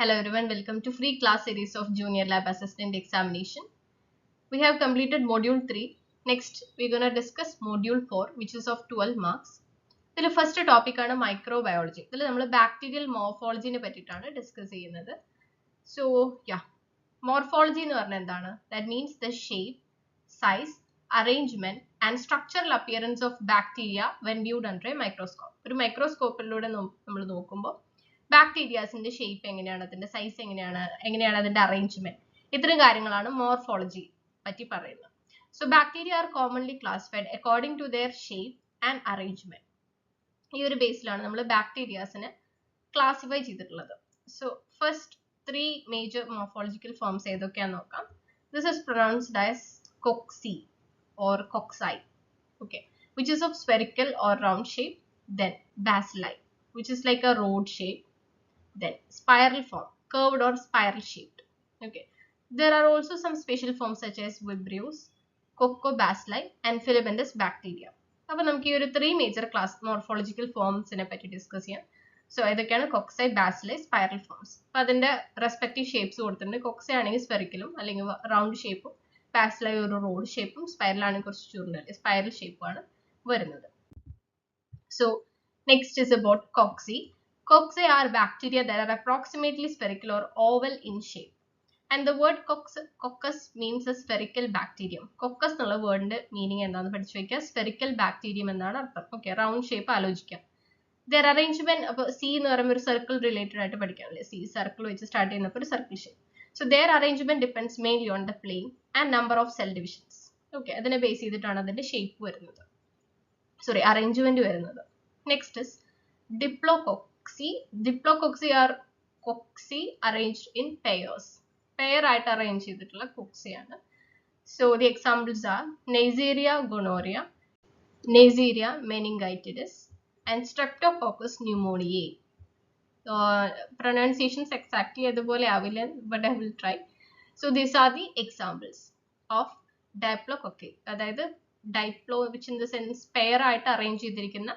Hello everyone, welcome to free class series of Junior Lab Assistant Examination. We have completed module 3. Next, we're going to discuss module 4, which is of 12 marks. The first topic is microbiology. We will bacterial morphology discuss. So, yeah, morphology that means the shape, size, arrangement and structural appearance of bacteria when viewed under a microscope. ഒരു മൈക്രോസ്കോപ്പിലൂടെ നമ്മൾ നോക്കുമ്പോൾ ബാക്ടീരിയാസിന്റെ shape എങ്ങനെയാണ്, അതിന്റെ size എങ്ങനെയാണ് അതിന്റെ arrangement, ഇത്തരം കാര്യങ്ങളാണ് morphology പറ്റി പറയുന്നത്. So bacteria are commonly classified according to their shape and arrangement. ഈ ഒരു ബേസിലാണ് നമ്മൾ ബാക്ടീരിയാസിനെ ക്ലാസിഫൈ ചെയ്തിട്ടുള്ളത്. So first 3 major morphological forms ഏതൊക്കെയാന്ന് നോക്കാം. This is pronounced as cocci or cocci, okay, which is of spherical or round shape. Then bacilli, which is like a rod shape. Then spiral form, curved or spiral shaped. Okay, there are also some special forms such as Vibrios, Coccobacilli and Filamentous bacteria. അപ്പോൾ നമുക്ക് ഈ ഒരു 3 major class morphological ഫോംസിനെ പറ്റി discuss ചെയ്യാം. So ഇതൊക്കെയാണ് കോക്സൈ, ബാസിലൈ, spiral forms. അപ്പോൾ അതിന്റെ respective shapes കൊടുത്തിട്ടുണ്ട്. കോക്സൈ ആണെങ്കിൽ സ്പെറിക്കലും അല്ലെങ്കിൽ റൗണ്ട് ഷേപ്പും, ബാസിലൈ ഒരു റോഡ് ഷേപ്പും, സ്പൈറൽ ആണെങ്കിൽ കുറച്ച് ചുരുണ്ടല്ലേ സ്പൈറൽ ഷേപ്പുമാണ് വരുന്നത്. So next is about cocci. Cocci are bacteria that are approximately spherical or oval in shape. And the word coccus means a spherical bacterium. Coccus എന്നുള്ള വേർഡിന്റെ മീനിങ് എന്താണെന്ന് പഠിച്ചു വെക്കുക. സ്ഫെറിക്കൽ ബാക്ടീരിയം എന്നാണ് അർത്ഥം. ഓക്കെ, റൗണ്ട് ഷേപ്പ് ആലോചിക്കാം. Their arrangement, അപ്പോൾ C എന്ന് പറയുമ്പോൾ ഒരു സർക്കിൾ റിലേറ്റഡ് ആയിട്ട് പഠിക്കാമല്ലേ. സി സർക്കിൾ വെച്ച് സ്റ്റാർട്ട് ചെയ്യുന്നപ്പോൾ ഒരു circle shape. So their arrangement depends mainly on the plane and number of cell divisions. Okay, അതിനെ ബേസ് ചെയ്തിട്ടാണ് അതിന്റെ ഷേപ്പ് വരുന്നത്, അറേഞ്ച്മെന്റ് വരുന്നത്. Next is diplococcus. Diplococci are cocci arranged in pairs. Pair ആയിട്ട് arrange ചെയ്തിട്ടുള്ള cocci ആണ്. So the examples are Neisseria gonorrhea, Neisseria meningitidis and Streptococcus pneumoniae. Pronunciations exactly അതുപോലെ ആവില്ല, but I will try. So these are the examples of Diplococci. അതായത് diplo, which in the sense pair ആയിട്ട് arrange ചെയ്തിരിക്കുന്ന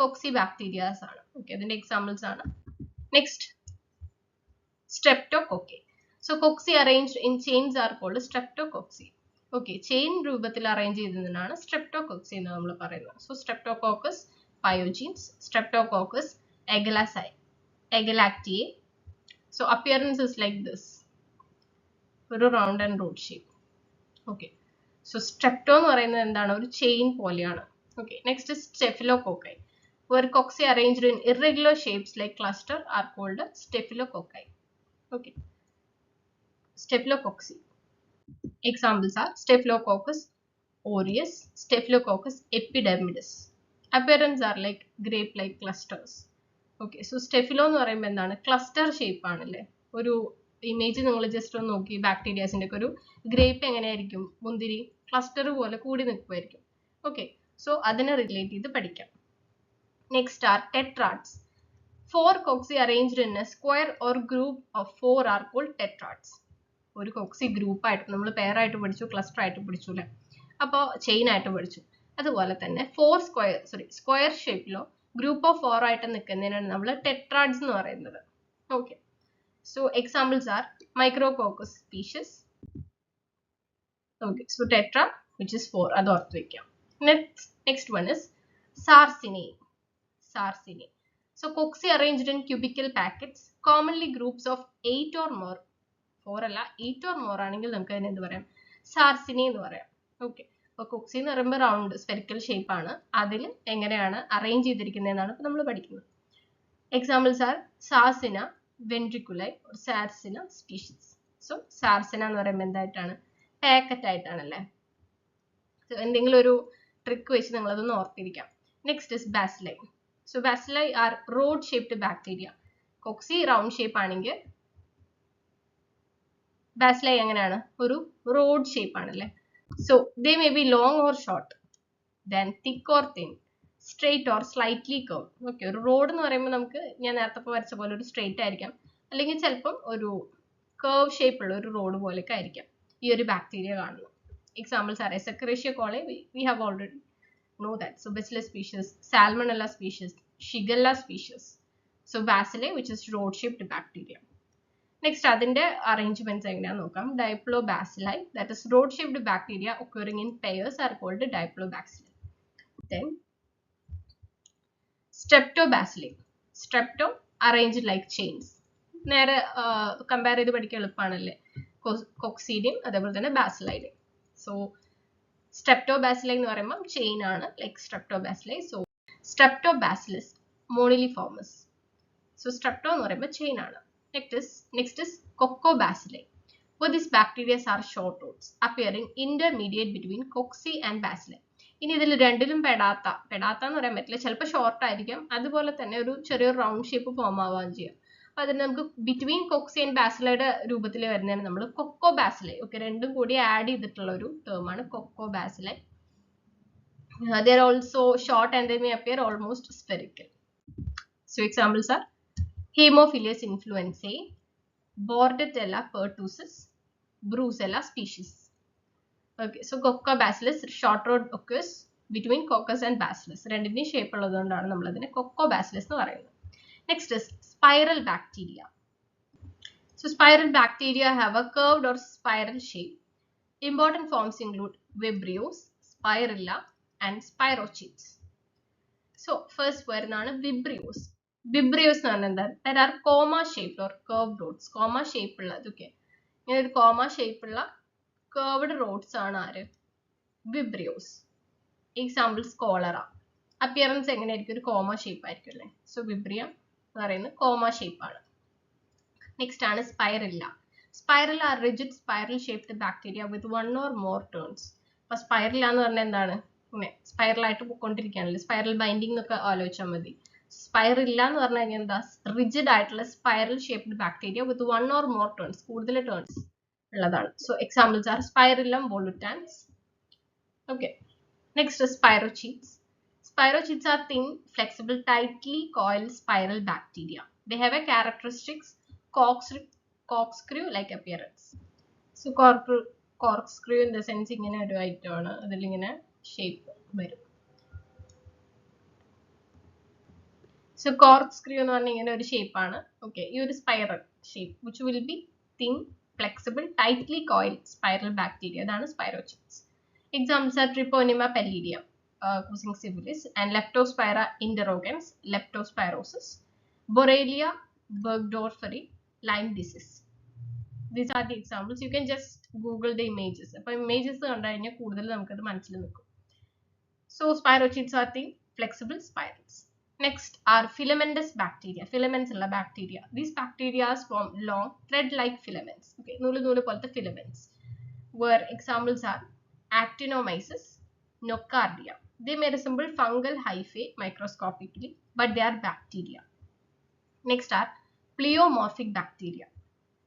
cocci bacterias ആണ്. Okay, അതിന്റെ examples ആണ്. Next streptococci. So cocci arranged in chains are called streptococci. Okay, chain രൂപത്തിൽ arrange ചെയ്തതിനാണ് streptococci എന്ന് നമ്മൾ പറയുന്നത്. So streptococcus pyogenes, streptococcus agalactiae. So appearance is like this, ഒരു round and road shape. Okay, so strepto എന്ന് പറയുന്നത് എന്താണ്, ഒരു chain പോലെയാണ്. Okay, next staphylococcus, where cocci arranged in irregular shapes like cluster are called staphylococci. Okay, staphylococci. Examples are Staphylococcus aureus, Staphylococcus epidermidis. Appearance are like grape-like clusters. Okay, so staphylo എന്ന് പറയുമ്പോൾ എന്താണ്, cluster shape ആണല്ലേ. ഒരു image നിങ്ങൾ just ഒന്ന് നോക്കി, ബാക്ടീരിയാസിന്റെ ഒക്കെ ഒരു ഗ്രേപ്പ് എങ്ങനെയായിരിക്കും, മുന്തിരി ക്ലസ്റ്റർ പോലെ കൂടി നിൽക്കുമായിരിക്കും. ഓക്കെ, സോ അതിനെ റിലേറ്റ് ചെയ്ത് പഠിക്കാം. Next are tetrads. 4 cocci arranged in a square or group of 4 are called tetrads. ഒരു cocci ഗ്രൂപ്പ് ആയിട്ട് നമ്മൾ പെയർ ആയിട്ട് പഠിച്ചു, ക്ലസ്റ്റർ ആയിട്ട് പഠിച്ചു അല്ലേ, അപ്പോൾ ചെയിൻ ആയിട്ട് പഠിച്ചു. അതുപോലെ തന്നെ സ്ക്വയർ ഷേപ്പിലോ ഗ്രൂപ്പ് ഓഫ് 4 ആയിട്ട് നിൽക്കുന്നതിനാണ് നമ്മൾ ടെട്രാഡ്സ് എന്ന് പറയുന്നത്. Okay, so examples R Micrococcus species. Okay, so tetra which is 4, അത് ഓർത്ത് വയ്ക്കാം. Next one is Sarcinae. So cocci arranged in cubical packets, commonly groups of 8 or more. 4 അല്ല, 8 or more ആണെങ്കിൽ നമുക്ക് അതിനെ എന്ത് പറയാം, Sarcinae എന്ന് പറയാം. ഓക്കെ, അപ്പോൾ cocci എന്ന് പറയുമ്പോൾ റൗണ്ട് സ്പെറിക്കൽ ഷേപ്പ് ആണ്, അതിൽ എങ്ങനെയാണ് അറേഞ്ച് ചെയ്തിരിക്കുന്നതെന്നാണ് ഇപ്പോൾ നമ്മൾ പഠിക്കുന്നത്. Examples R Sarcina ventriculi or Sarcina species. So Sarcina എന്ന് പറയുമ്പോൾ എന്തായിട്ടാണ്, പാക്കറ്റ് ആയിട്ടാണല്ലേ. എന്തെങ്കിലും ഒരു ട്രിക്ക് വെച്ച് നിങ്ങൾ അതൊന്ന് ഓർത്തിരിക്കാം. Next is bacilli. So bacilli are rod shaped bacteria. Cocci round shape ആണെങ്കിൽ bacilli എങ്ങനെയാണ്, ഒരു റോഡ് ഷേപ്പ് ആണല്ലേ. So they may be long or short, then thick or thin, straight or slightly curved. Okay, ഒരു road എന്ന് പറയുമ്പോൾ നമുക്ക് ഞാൻ നേരത്തെ വരച്ച പോലെ ഒരു സ്ട്രെയിറ്റ് ആയിരിക്കാം, അല്ലെങ്കിൽ ചിലപ്പം ഒരു കർവ് ഷേപ്പ് ഉള്ള ഒരു റോഡ് പോലെയൊക്കെ ആയിരിക്കാം ഈ ഒരു ബാക്ടീരിയ കാണുന്നത്. Examples are Escherichia coli, we have already know that. So Bacillus species, Salmonella species, Shigella species. So bacilli, which is rod shaped bacteria. Next അതിന്റെ അറേഞ്ച്മെന്റ്സ് എങ്ങനെയാണെന്ന് നോക്കാം. Diplobacilli, that is rod shaped bacteria occurring in pairs are called diplobacilli. Then Streptobacilli. Strepto arranged like chains. നേരെ compare ചെയ്ത് പഠിക്കാൻ എളുപ്പമാണല്ലേ, കോക്സീഡിയം അതേപോലെ തന്നെ ബാസിലൈഡിയം. So സ്ട്രെപ്റ്റോബാസിലൈ എന്ന് പറയുമ്പോൾ ചെയിൻ ആണ്, like streptobacilli. So streptobacillus moniliformis. So strepto എന്ന് പറയുമ്പോൾ ചെയിൻ ആണ്. Next is coccobacilli. Both these bacteria are short rods appearing intermediate between cocci and bacilli. ഇനി ഇതിൽ രണ്ടിലും പെടാത്ത എന്ന് പറയാൻ പറ്റില്ല, ചിലപ്പോൾ ഷോർട്ട് ആയിരിക്കും, അതുപോലെ തന്നെ ഒരു ചെറിയൊരു റൗണ്ട് ഷേപ്പ് ഫോം ആവുകയും ചെയ്യാം. അപ്പൊ അതിന് നമുക്ക് ബിറ്റ്വീൻ കോക്സി ആൻഡ് ബാസിലയുടെ രൂപത്തിൽ വരുന്നതാണ് നമ്മൾ കൊക്കോബാസിലൈ. ഓക്കെ, രണ്ടും കൂടി ആഡ് ചെയ്തിട്ടുള്ള ഒരു ടേം ആണ് കൊക്കോബാസിലൈ. They are also short and they may appear almost spherical. So examples are Haemophilus influenzae, Bordetella pertussis, Brucella species. Okay, so Coccobacillus short rod occurs between Coccus and Bacillus. രണ്ടിന്റെ shape ഉള്ളതുകൊണ്ടാണ് നമ്മൾ അതിനെ Coccobacillus എന്ന് പറയുന്നത്. Next is spiral bacteria. So spiral bacteria have a curved or spiral shape. Important forms include Vibrios, Spirilla, and Spirochetes. So first വരുന്നതാണ് Vibrios. Vibrios എന്ന് പറഞ്ഞാൽ എന്താ? There are comma shaped or curved rods. Comma shape ഉള്ളത്. Okay, ഇങ്ങനെ ഒരു comma shape ഉള്ള curved rods ആണ് ആര്? Vibrios. Examples cholera. Appearance എങ്ങനെയായിരിക്കും? ഒരു comma shape ആയിരിക്കും അല്ലേ. So Vibrio എന്ന് പറയുന്നത് comma shape ആണ്. Next ആണ് Spirilla. Spirilla are rigid spiral shaped bacteria with one or more turns. അപ്പോൾ Spirilla എന്ന് പറഞ്ഞാൽ എന്താണ്? ഇങ്ങനെ സ്പൈറൽ ആയിട്ട് പോയിക്കൊണ്ടിരിക്കുകയാണല്ലേ, സ്പൈറൽ ബൈൻഡിങ് എന്നൊക്കെ ആലോചിച്ചാൽ മതി. Spirilla എന്ന് പറഞ്ഞു കഴിഞ്ഞാൽ എന്താ? റിജിഡ് ആയിട്ടുള്ള spiral shaped bacteria with one or more turns, കൂടുതൽ ടേൺസ് ഉള്ളതാണ്. So examples R Spirillum volutans. Okay, next is Spirochetes. Spirochetes are thin, flexible, tightly coiled spiral bacteria. They have a characteristic corkscrew-like appearance. So corkscrew in the sense ഇങ്ങനെ ഒരു item ആണ്, അതിലിങ്ങനെ shape വരും. So corkscrew എന്ന് പറഞ്ഞാൽ ഇങ്ങനെ ഒരു shape ആണ്. ഓക്കെ, ഈ ഒരു spiral shape which will be thin, flexible, tightly coiled spiral bacteria. അതാണ് Spirochetes. Examples are Treponema pallidum, causing syphilis, and Leptospira interrogans, leptospirosis, Borrelia burgdorferi, Lyme disease. These are the examples. You can just Google the images. അപ്പോൾ images കണ്ടു കഴിഞ്ഞാൽ കൂടുതൽ നമുക്കത് മനസ്സിൽ നിൽക്കും. So Spirochetes are thin, flexible spirals. Next are filamentous bacteria. Filaments ഉള്ള bacteria. These bacteria form long thread-like filaments. Okay, നൂല് പോലത്തെ filaments. Where examples are Actinomyces, Nocardia. They may resemble fungal hyphae microscopically, but they are bacteria. Next are pleomorphic bacteria.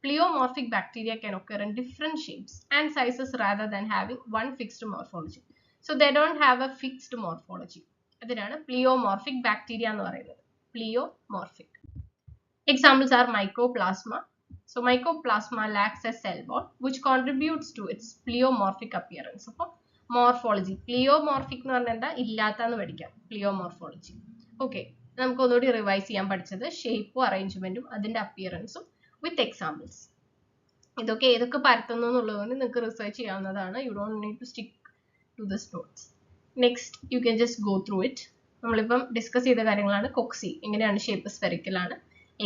Pleomorphic bacteria can occur in different shapes and sizes rather than having one fixed morphology. So they don't have a fixed morphology. അതിനാണ് pleomorphic bacteria എന്ന് പറയുന്നത്. Pleomorphic. Examples are Mycoplasma. So Mycoplasma lacks a cell wall which contributes to its pleomorphic appearance. അപ്പോൾ morphology pleomorphic എന്ന് പറഞ്ഞാൽ എന്താ? ഇല്ലാത്തന്ന് പഠിക്കാം, pleomorphology. Okay, നമുക്ക് ഒന്നുകൂടി റിവൈസ് ചെയ്യാൻ പഠിച്ചത് ഷേപ്പും അറേഞ്ച്മെന്റും അതിന്റെ അപ്പിയറൻസും വിത്ത് എക്സാമ്പിൾസ്. ഇതൊക്കെ ഏതൊക്കെ പരത്തുന്നു എന്നുള്ളതുകൊണ്ട് നിങ്ങൾക്ക് റിസർച്ച് ചെയ്യാവുന്നതാണ്. You don't need to stick to this notes. Next you can just go through it. നമ്മളിപ്പം ഡിസ്കസ് ചെയ്ത കാര്യങ്ങളാണ്. കോക്സി എങ്ങനെയാണ് ഷേപ്പ് സ്ഫെറിക്കൽ ആണ്.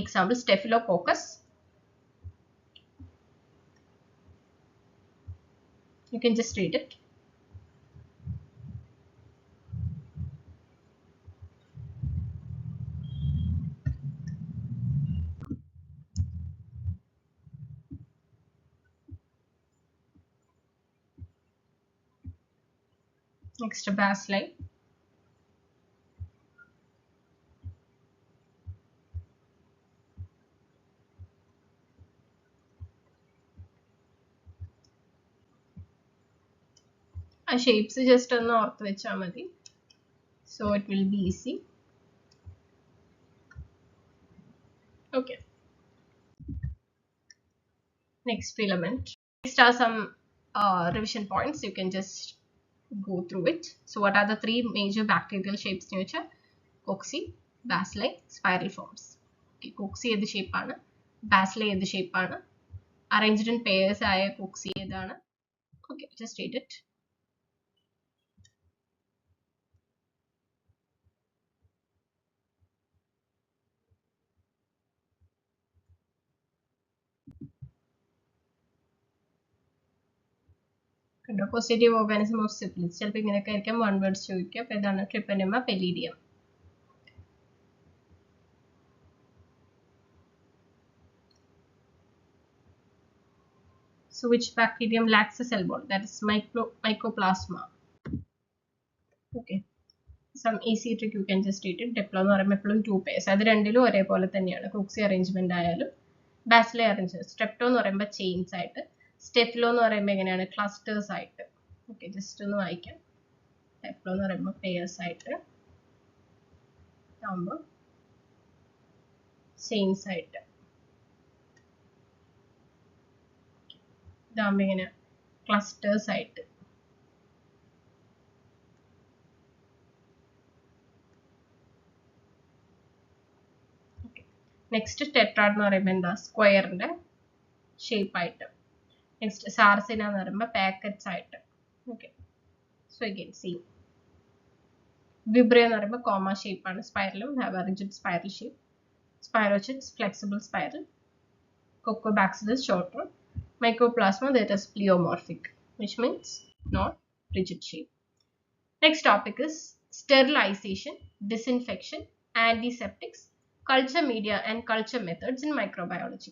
Example staphylococcus. You can just read it. Next, bacilli. ആ ഷേപ്സ് ജസ്റ്റ് ഒന്ന് ഓർത്ത് വെച്ചാൽ മതി. So it will be easy. Okay. Next, filament. Next are some revision points. You can just go through it. So what are the three major bacterial shapes in nature? Cocci, bacilli, spiral forms. Okay, cocci ഏത് shape ആണ്, bacilli ഏത് shape ആണ്, arranged in pairs ആയ cooks ഏതാണ്? Okay, just read it. Positive organism of syphilis. ചിലപ്പോൾ ഇങ്ങനെയൊക്കെ ആയിരിക്കും one words ചോദിക്കുക. അപ്പോൾ ഏതാണ്? ട്രിപ്പനിമ പെല്ലിഡിയം. So which bacterium lacks a cell wall? That is Mycoplasma. Okay. Some easy trick you can just read it. Diplo എന്ന് പറയുമ്പോൾ എപ്പോഴും 2 pairs. അത് രണ്ടിലും ഒരേപോലെ തന്നെയാണ്. Cooksey arrangement ആയാലും Bacilli arrangement. Strepto എന്ന് പറയുമ്പോൾ ചെയിൻസ് ആയിട്ട്, സ്റ്റെഫിലോ എന്ന് പറയുമ്പോൾ എങ്ങനെയാണ്? ക്ലസ്റ്റേഴ്സ് ആയിട്ട്. ഓക്കെ, ജസ്റ്റ് ഒന്ന് വായിക്കാം. സ്റ്റെഫിലോ എന്ന് പറയുമ്പോൾ പെയേഴ്സ് ആയിട്ട്, ആകുമ്പോൾ ചെയിൻസ് ആയിട്ട്, ഇതാകുമ്പോൾ എങ്ങനെയാ? ക്ലസ്റ്റേഴ്സ് ആയിട്ട്. നെക്സ്റ്റ് ടെട്രാഡ് എന്ന് പറയുമ്പോൾ എന്താ? സ്ക്വയറിന്റെ ഷേപ്പ് ആയിട്ട്. നെക്സ്റ്റ് സാർസിന എന്ന് പറയുമ്പോൾ പാക്കറ്റ്സ് ആയിട്ട്. Okay, so again same. Vibrio എന്ന് പറയുമ്പോൾ കോമ ഷേപ്പ് ആണ്. സ്പൈറലും have a rigid spiral shape. Spirochetes flexible spiral. Coccobacillus shorter. Mycoplasma that is pleomorphic, which means not rigid shape. Next topic is sterilization, disinfection, antiseptics, culture media and culture methods in microbiology.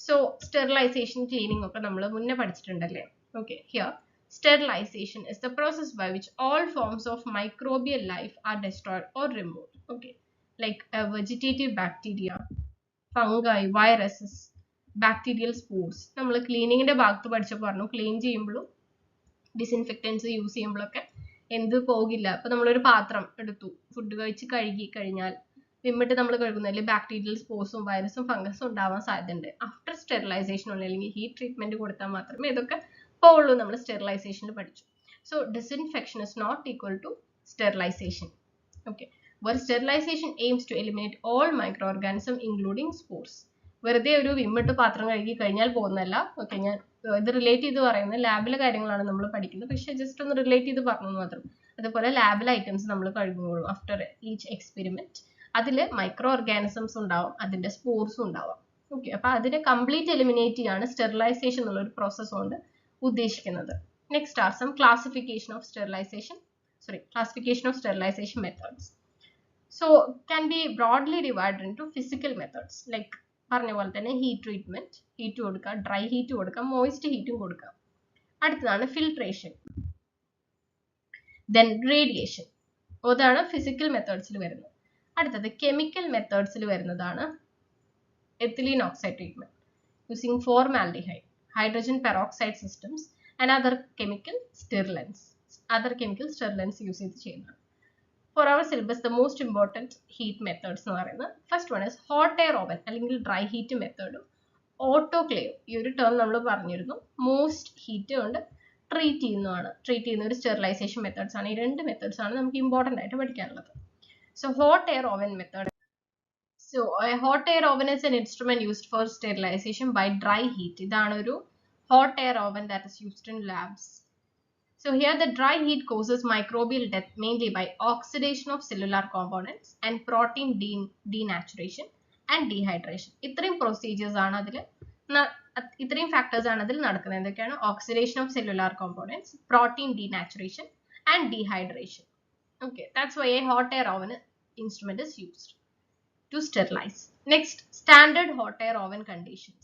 So sterilization, cleaning ഒക്കെ നമ്മൾ മുന്നേ പഠിച്ചിട്ടുണ്ടല്ലേ. Okay, here sterilization is the process by which all forms of microbial life are destroyed or removed. Okay, like vegetative bacteria, fungi, viruses, bacterial spores. നമ്മൾ ക്ലീനിങ്ങിന്റെ ഭാഗത്ത് പഠിച്ചപ്പോൾ പറഞ്ഞു, clean ചെയ്യുമ്പോഴും disinfectants use ചെയ്യുമ്പോഴൊക്കെ എന്ത് പോകില്ല. അപ്പൊ നമ്മളൊരു പാത്രം എടുത്തു, ഫുഡ് കഴിച്ച് കഴുകി കഴിഞ്ഞാൽ വിമ്മിട്ട് നമ്മൾ കഴുകുന്നതിൽ ബാക്ടീരിയൽ സ്പോർസും വൈറസും ഫംഗസും ഉണ്ടാവാൻ സാധ്യതയുണ്ട്. ആഫ്റ്റർ സ്റ്റെറിലൈസേഷൻ അല്ലെങ്കിൽ ഹീറ്റ് ട്രീറ്റ്മെന്റ് കൊടുത്താൽ മാത്രമേ ഇതൊക്കെ പോവുള്ളൂ. നമ്മൾ സ്റ്റെറിലൈസേഷനിൽ പഠിച്ചു. So disinfection is not equal to sterilization. Okay, where sterilization aims to eliminate all microorganisms including spores. വെറുതെ ഒരു വിമ്മിട്ട് പാത്രം കഴുകി കഴിഞ്ഞാൽ പോകുന്നല്ല. ഓക്കെ, ഞാൻ ഇത് റിലേറ്റ് ചെയ്ത് പറയുന്നത് ലാബിലെ കാര്യങ്ങളാണ് നമ്മൾ പഠിക്കുന്നത്, പക്ഷെ ജസ്റ്റ് ഒന്ന് റിലേറ്റ് ചെയ്ത് പറഞ്ഞു മാത്രം. അതുപോലെ ലാബിലെ ഐറ്റംസ് നമ്മൾ കഴുകുമ്പോഴും ആഫ്റ്റർ ഈച്ച് എക്സ്പെരിമെന്റ് അതിൽ മൈക്രോ ഓർഗാനിസംസ് ഉണ്ടാവും, അതിന്റെ സ്പോർസും ഉണ്ടാവാം. ഓക്കെ, അപ്പൊ അതിനെ കംപ്ലീറ്റ് എലിമിനേറ്റ് ചെയ്യാണ് സ്റ്റെറിലൈസേഷൻ എന്നുള്ള ഒരു പ്രോസസ് കൊണ്ട് ഉദ്ദേശിക്കുന്നത്. Next are some classification of sterilization methods. So can be broadly divided into physical methods like പറഞ്ഞ പോലെ തന്നെ ഹീറ്റ് ട്രീറ്റ്മെന്റ്, ഹീറ്റ് കൊടുക്കാം, ഡ്രൈ ഹീറ്റ് കൊടുക്കാം, മോയിസ്റ്റ് ഹീറ്റും കൊടുക്കാം. അടുത്തതാണ് ഫിൽട്രേഷൻ, ദെൻ റേഡിയേഷൻ. അതാണ് ഫിസിക്കൽ മെത്തേഡ്സിൽ വരുന്നത്. അടുത്തത് കെമിക്കൽ മെത്തേഡ്സിൽ വരുന്നതാണ് ethylene oxide treatment using formaldehyde, hydrogen peroxide systems and other chemical sterilants use ചെയ്ത് ചെയ്യുന്നതാണ്. For our syllabus, the most important heat methods എന്ന് പറയുന്നത് first one is hot air oven അല്ലെങ്കിൽ ഡ്രൈ ഹീറ്റ് മെത്തേഡും ഓട്ടോക്ലേവ്. ഈ ഒരു ടേം നമ്മൾ പറഞ്ഞിരുന്നു. മോസ്റ്റ് ഹീറ്റ് കൊണ്ട് ട്രീറ്റ് ചെയ്യുന്ന ഒരു സ്റ്റെറിലൈസേഷൻ മെത്തേഡ്സ് ആണ്. ഈ രണ്ട് മെത്തേഡ്സ് ആണ് നമുക്ക് ഇമ്പോർട്ടൻ്റ് ആയിട്ട് പഠിക്കാനുള്ളത്. So hot air oven method. So hot air oven is an instrument used for sterilization by dry heat. ഇതാണ് ഒരു hot air oven that is used in labs. So here the dry heat causes microbial death mainly by oxidation of cellular components and protein denaturation and dehydration. ഇത്രയും procedures ആണ് അതിൽ, ഇത്രയും factors ആണ് അതിൽ നടക്കുന്നത്. എന്തൊക്കെയാണ്? Oxidation of cellular components, protein denaturation and dehydration. Okay, that's why a hot air oven instrument is used to sterilize. Next, standard hot air oven conditions.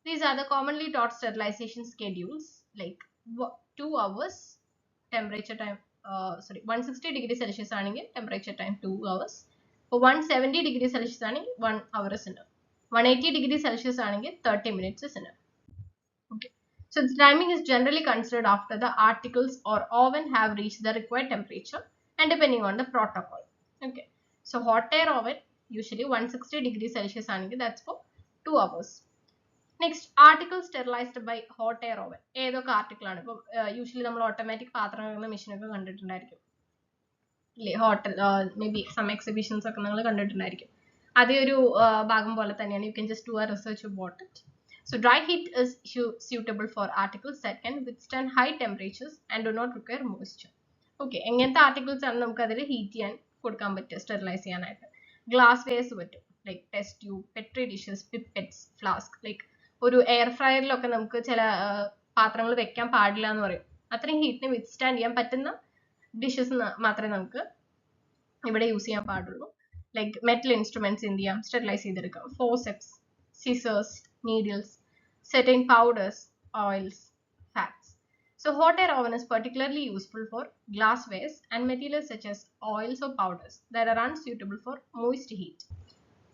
These are the commonly taught sterilization schedules like 2 hours temperature time, 160 degree Celsius ആണെങ്കിൽ temperature time 2 hours. For 170 degree Celsius ആണെങ്കിൽ 1 hour is enough. 180 degree Celsius ആണെങ്കിൽ 30 minutes is enough. Okay, so the timing is generally considered after the articles or oven have reached the required temperature and depending on the protocol. Okay, so hot air oven usually 160 degree Celsius ആണെങ്കിൽ that's for 2 hours. Next, article sterilized by hot air oven. ഏതൊക്കെ article ആണ്? ഇപ്പം usually നമ്മൾ automatic പാത്രം കഴുകുന്ന മെഷീനൊക്കെ കണ്ടിട്ടുണ്ടായിരിക്കും ഇല്ലേ? Hotel maybe some exhibitions ഒക്കെ നിങ്ങൾ കണ്ടിട്ടുണ്ടായിരിക്കും. അതേ ഒരു ഭാഗം പോലെ തന്നെയാണ്. You can just do a research about it. So dry heat is suitable for articles that can withstand high temperatures and do not require moisture. Okay, എങ്ങനത്തെ articles ആണ് നമുക്ക് അതിൽ ഹീറ്റ് ചെയ്യാൻ കൊടുക്കാൻ പറ്റുക, സ്റ്റെറിലൈസ് ചെയ്യാനായിട്ട്? ഗ്ലാസ് വെയർസ് പറ്റും, like test tube, petri dishes, pipettes, flask. Like ഒരു എയർ ഫ്രയറിലൊക്കെ നമുക്ക് ചില പാത്രങ്ങൾ വെക്കാൻ പാടില്ല എന്ന് പറയും. അത്രയും ഹീറ്റിനെ വിത്ത്സ്റ്റാൻഡ് ചെയ്യാൻ പറ്റുന്ന ഡിഷസ് മാത്രമേ നമുക്ക് ഇവിടെ യൂസ് ചെയ്യാൻ പാടുള്ളൂ. ലൈക്ക് മെറ്റൽ ഇൻസ്ട്രുമെന്റ്സ് എന്ത് ചെയ്യാം, സ്റ്റെറിലൈസ് ചെയ്തെടുക്കാം. Forceps, scissors, needles, certain powders, oils, fats. So hot air oven is particularly useful for glasswares and materials such as oils or powders that are unsuitable for moist heat.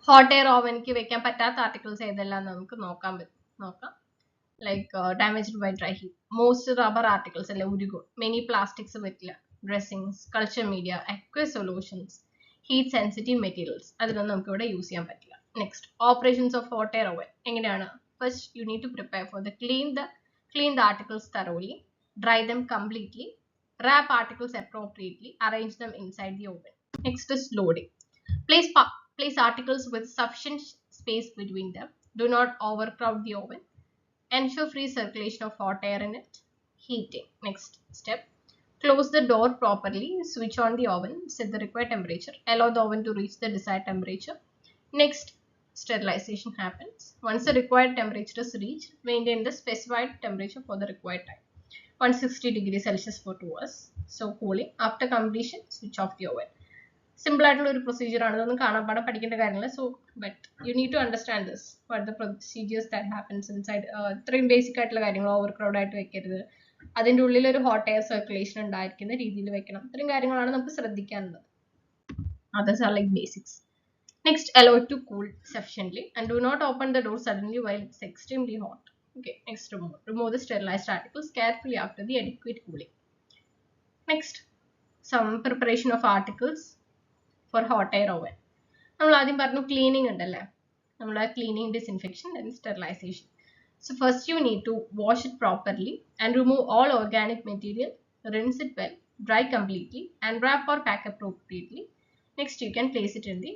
Hot air oven ക്ക് വെക്കാൻ പറ്റാത്ത articles ഏതെല്ലാം നമുക്ക് നോക്കാം. Like damaged by dry heat. Most rubber articles അല്ലെ ഉരുകും. Many plastics പറ്റില്ല. Dressings, culture media, aqueous solutions, heat sensitive materials, അതിലൊന്നും നമുക്ക് ഇവിടെ യൂസ് ചെയ്യാൻ പറ്റില്ല. Next, operations of hot air oven. എങ്ങനെയാണ്? First, you need to prepare for the clean the articles thoroughly, dry them completely, wrap articles appropriately, arrange them inside the oven. Next is loading. Place articles with sufficient space between them. Do not overcrowd the oven. Ensure free circulation of hot air in it. Heating. Next step. Close the door properly. Switch on the oven. Set the required temperature. Allow the oven to reach the desired temperature. Next, sterilization happens. Once the required temperature is reached, maintain the specified temperature for the required time. 160 degrees Celsius for 2 hours. So cooling. After completion, switch off the oven. Simple ആയിട്ടുള്ള ഒരു procedure ആണ്. ഇതൊന്നും കാണാൻ പഠിക്കേണ്ട കാര്യമില്ല. So, but you need to understand this. What the procedures that happens inside. ഇത്രയും basic ആയിട്ടുള്ള കാര്യങ്ങൾ ഓവർക്രൗഡ് ആയിട്ട് വെക്കരുത്. അതിൻ്റെ ഉള്ളിൽ ഒരു ഹോട്ട് എയർ സർക്കുലേഷൻ ഉണ്ടായിരിക്കുന്ന രീതിയിൽ വെക്കണം. ഇത്രയും കാര്യങ്ങളാണ് നമുക്ക് ശ്രദ്ധിക്കാനുള്ളത്. Others are like basics. Next, allow it to cool sufficiently and do not open the door suddenly while it's extremely hot. Okay, next, remove the sterilized articles carefully after the adequate cooling. Next, some preparation of articles for hot air oven. നമ്മൾ ആദ്യം പറഞ്ഞു cleaning ഉണ്ടല്ലേ, നമ്മൾ cleaning, disinfection and sterilization. So first you need to wash it properly and remove all organic material, rinse it well, dry completely and wrap or pack appropriately. Next, you can place it in the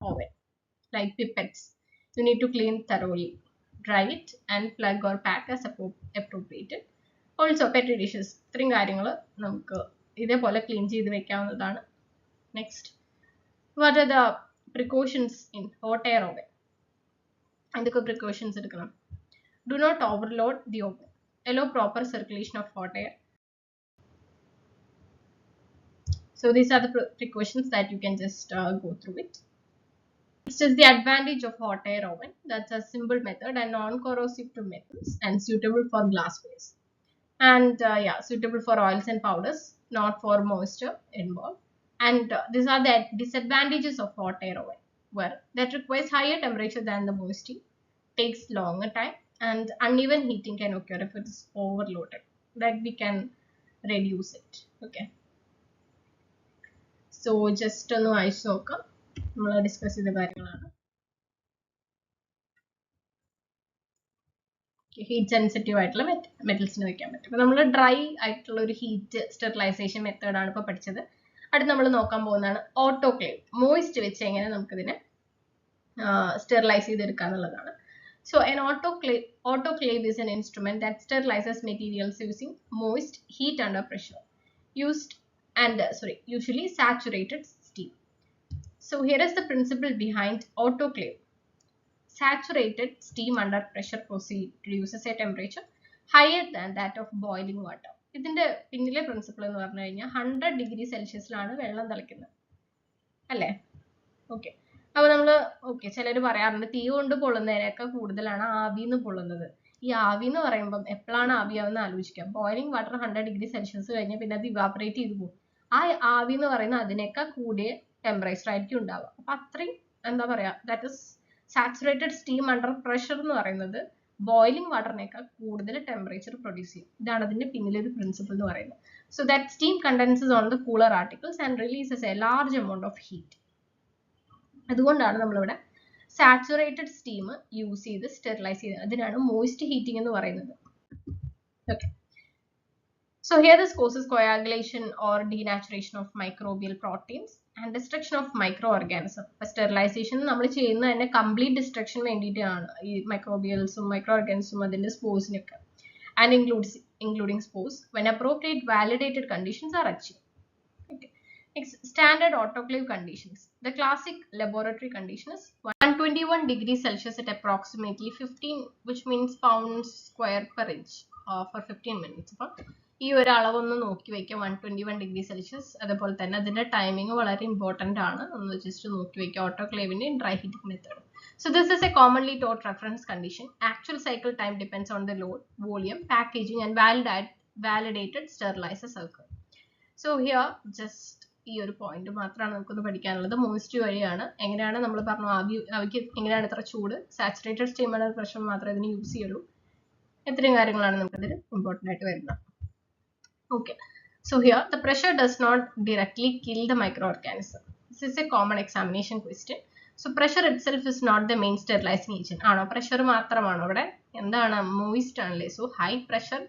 oven. Like pipettes, you need to clean thoroughly, dry it and plug or pack as appropriate. Also petri dishes, ഇത്രയും കാര്യങ്ങൾ നമുക്ക് ഇതേപോലെ clean ചെയ്ത് വെക്കാവുന്നതാണ്. Next, what are the precautions in hot air oven? എന്തൊക്കെ precautions എടുക്കണം? Do not overload the oven. Allow proper circulation of hot air. So these are the precautions that you can just go through it. This is the advantage of hot air oven. That's a simple method and non-corrosive to metals and suitable for glasswares. And yeah, suitable for oils and powders, not for moisture involved. And these are the disadvantages of hot air oven. Well, that requires higher temperature than the moist heat, takes longer time, and uneven heating can occur if it is overloaded. That we can reduce it. Okay. So just ഒന്ന് വായിച്ചു നോക്കാം. നമ്മൾ discuss ചെയ്ത കാര്യങ്ങളാണ്. Heat sensitive ആയിട്ടുള്ള മെറ്റൽസിന് വെക്കാൻ പറ്റും. അപ്പോൾ നമ്മൾ ഡ്രൈ ആയിട്ടുള്ള ഒരു ഹീറ്റ് സ്റ്റെറിലൈസേഷൻ മെത്തേഡാണ് ഇപ്പോൾ പഠിച്ചത്. അടുത്ത് നമ്മൾ നോക്കാൻ പോകുന്നതാണ് ഓട്ടോക്ലേവ്. മോയിസ്റ്റ് വെച്ച് എങ്ങനെ നമുക്കിതിനെ സ്റ്റെറിലൈസ് ചെയ്തെടുക്കുക എന്നുള്ളതാണ്. So an autoclave is an instrument that sterilizes materials using moist heat under pressure. Usually saturated steam. So here is the principle behind autoclave. Saturated steam under pressure produces a temperature higher than that of boiling water. ഇതിന്റെ പിന്നിലെ principle എന്ന് പറഞ്ഞു കഴിഞ്ഞാൽ 100 degree സെൽഷ്യസിലാണ് വെള്ളം തിളയ്ക്കുന്നത് അല്ലേ? Okay, അപ്പോൾ നമ്മൾ ചിലർ പറയാറുണ്ട് തീ കൊണ്ട് പൊള്ളുന്നതിനേക്കാൾ കൂടുതലാണ് ആവിന്ന് പൊള്ളുന്നത്. ഈ ആവി എന്ന് പറയുമ്പം എപ്പോഴാണ് ആവിയാവെന്ന് ആലോചിക്കാം. ബോയിലിംഗ് വാട്ടർ 100 ഡിഗ്രി സെൽഷ്യസ് കഴിഞ്ഞാൽ പിന്നെ അത് ഇവാപറേറ്റ് ചെയ്ത് പോകും. ആ ആവി എന്ന് പറയുന്നത് അതിനേക്കാൾ കൂടിയ ടെമ്പറേച്ചർ ആയിരിക്കും ഉണ്ടാവുക. അപ്പം അത്രയും എന്താ പറയുക, that is saturated steam under pressure എന്ന് പറയുന്നത് ബോയിലിംഗ് വാട്ടറിനേക്കാൾ കൂടുതൽ ടെമ്പറേച്ചർ പ്രൊഡ്യൂസ് ചെയ്യും. ഇതാണ് അതിന്റെ പിന്നിലൊരു പ്രിൻസിപ്പിൾ എന്ന് പറയുന്നത്. So that steam condenses on the cooler articles and releases A large amount of heat. അതുകൊണ്ടാണ് നമ്മളിവിടെ സാച്ചുറേറ്റഡ് സ്റ്റീം യൂസ് ചെയ്ത് സ്റ്റെറിലൈസ് ചെയ്യുന്നത്. അതിനാണ് മോയിസ്റ്റ് ഹീറ്റിംഗ് എന്ന് പറയുന്നത്. Okay, So here this causes coagulation or denaturation of microbial proteins and destruction of microorganisms. Sterilization നമ്മൾ ചെയ്യുന്നത് തന്നെ complete destruction വേണ്ടിയിട്ടാണ് ഈ microbialsum microorganism അതിന്റെ spores നൊക്കെ and including spores when appropriate validated conditions are achieved. Okay. Next, standard autoclave conditions. The classic laboratory condition is 121 degrees Celsius at approximately 15, which means pounds square per inch for 15 minutes. ഈ ഒരു അളവൊന്ന് നോക്കി വയ്ക്കുക 121 degree Celsius. അതുപോലെ തന്നെ അതിന്റെ timing വളരെ important ആണ്, ഒന്ന് ജസ്റ്റ് നോക്കി വയ്ക്കുക. ഓട്ടോക്ലേവിന്റെ dry heating method. So this is a commonly taught reference condition. Actual cycle time depends on the load, volume, packaging and validated sterilizer circle. So here just ഈ ഒരു പോയിന്റ് മാത്രമാണ് നമുക്കൊന്ന് പഠിക്കാനുള്ളത്. മോയിസ്റ്റ് വഴിയാണ് എങ്ങനെയാണ് നമ്മൾ പറഞ്ഞു അവയ്ക്ക് എങ്ങനെയാണ് ഇത്ര ചൂട്, സാച്ചുറേറ്റഡ് സ്റ്റീമർ പ്രഷർ മാത്രമേ ഇതിന് യൂസ് ചെയ്യുള്ളൂ. ഇത്രയും കാര്യങ്ങളാണ് നമുക്കതിൽ ഇമ്പോർട്ടൻ്റ് ആയിട്ട് വരുന്നത്. Okay, so here the pressure does not directly kill the microorganism. This is a common examination question. So pressure itself is not the main sterilizing agent. ആണോ pressure മാത്രമാണോ ഇവിടെ? എന്താണ്? മോയിസ്റ്റ് ആണല്ലേ. So high pressure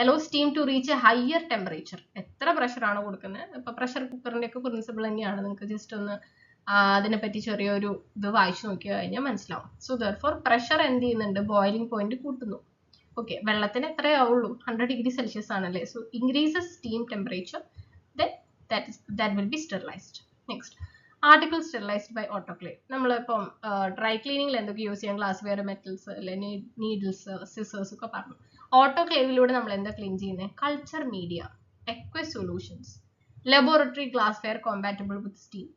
allows steam to reach a higher temperature. എത്ര pressure ആണ് കൊടുക്കുന്നത്? ഇപ്പൊ pressure കുക്കറിന്റെ ഒക്കെ പ്രിൻസിപ്പിൾ തന്നെയാണ്. നിങ്ങൾക്ക് ജസ്റ്റ് ഒന്ന് അതിനെപ്പറ്റി ചെറിയൊരു ഇത് വായിച്ചു നോക്കി കഴിഞ്ഞാൽ മനസ്സിലാവും. സോ ദർഫോർ പ്രഷർ എന്ത് ചെയ്യുന്നുണ്ട്? ബോയിലിംഗ് പോയിന്റ് കൂട്ടുന്നു. ഓക്കെ, വെള്ളത്തിന് എത്രയേ ആവുള്ളൂ? 100 ഡിഗ്രി സെൽഷ്യസ് ആണല്ലേ. So increases steam temperature, that will be sterilized. Next, article sterilized by autoclave. നമ്മളിപ്പം ഡ്രൈ ക്ലീനിങ്ങിൽ എന്തൊക്കെ യൂസ് ചെയ്യാം? ഗ്ലാസ് വെയർ, മെറ്റൽസ്, അല്ലെങ്കിൽ നീഡിൽസ്, സിസേഴ്സ് ഒക്കെ പറഞ്ഞു. ഓട്ടോക്ലേവിലൂടെ നമ്മൾ എന്താ ക്ലീൻ ചെയ്യുന്നത്? Culture media, aqueous solutions, laboratory glassware compatible with steam,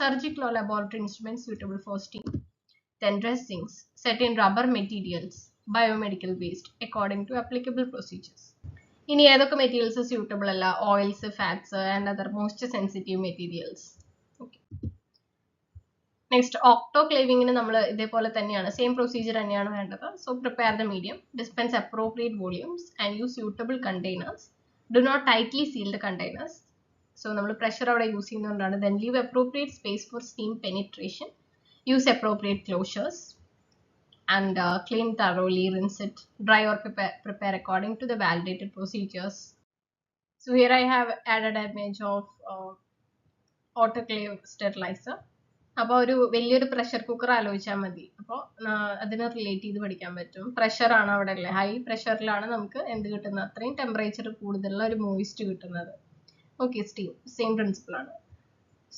surgical or laboratory instruments suitable for steam, then dressings, certain rubber materials, biomedical waste according to applicable procedures. ഇനി ഏതൊക്കെ materials suitable അല്ല? Oils, fats and other moisture sensitive materials. Okay, next ഓട്ടോക്ലേവിങ്ങിന് നമ്മൾ ഇതേപോലെ തന്നെയാണ്, same procedure തന്നെയാണ് വേണ്ടത്. So prepare the medium, dispense appropriate volumes and use suitable containers. Do not tightly seal the containers. So നമ്മൾ pressure അവിടെ use ചെയ്യുന്നതുകൊണ്ടാണ്. Then leave appropriate space for steam penetration. Use appropriate closures and clean thoroughly, rinse it, dry or prepare according to the validated procedures. So here I have added an image of autoclave sterilizer. അപ്പോൾ ഒരു വലിയൊരു pressure cooker ആലോചിച്ചാൽ മതി. അപ്പോൾ അതിനെ relate ചെയ്ത് പഠിക്കാൻ പറ്റും. പ്രഷറാണ് അവിടെ ഉള്ളത്. ഹൈ പ്രഷറിലാണ് നമുക്ക് എന്ത് കിട്ടുന്നത്? അത്രയും ടെമ്പറേച്ചർ കൂടുതലുള്ള ഒരു മോയിസ്റ്റ് കിട്ടുന്നത്. ഓക്കെ, സ്റ്റീം സെയിം പ്രിൻസിപ്പിൾ ആണ്.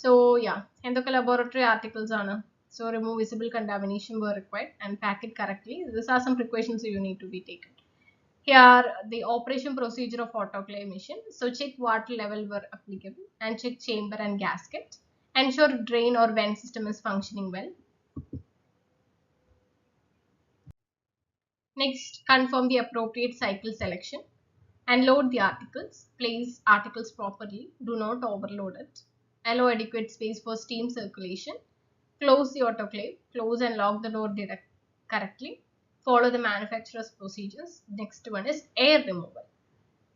സോ യാ, എന്തൊക്കെ ലബോറട്ടറി ആർട്ടിക്കിൾസ് ആണ്? So remove visible contamination were required and pack it correctly. These are some precautions you need to be taken. Here the operation procedure of autoclave machine. So check water level were applicable and check chamber and gasket. Ensure drain or vent system is functioning well. Next, confirm the appropriate cycle selection and load the articles. Place articles properly. Do not overload it. Allow adequate space for steam circulation. Close the autoclave, close and lock the door correctly. Follow the manufacturer's procedures. Next one is air removal.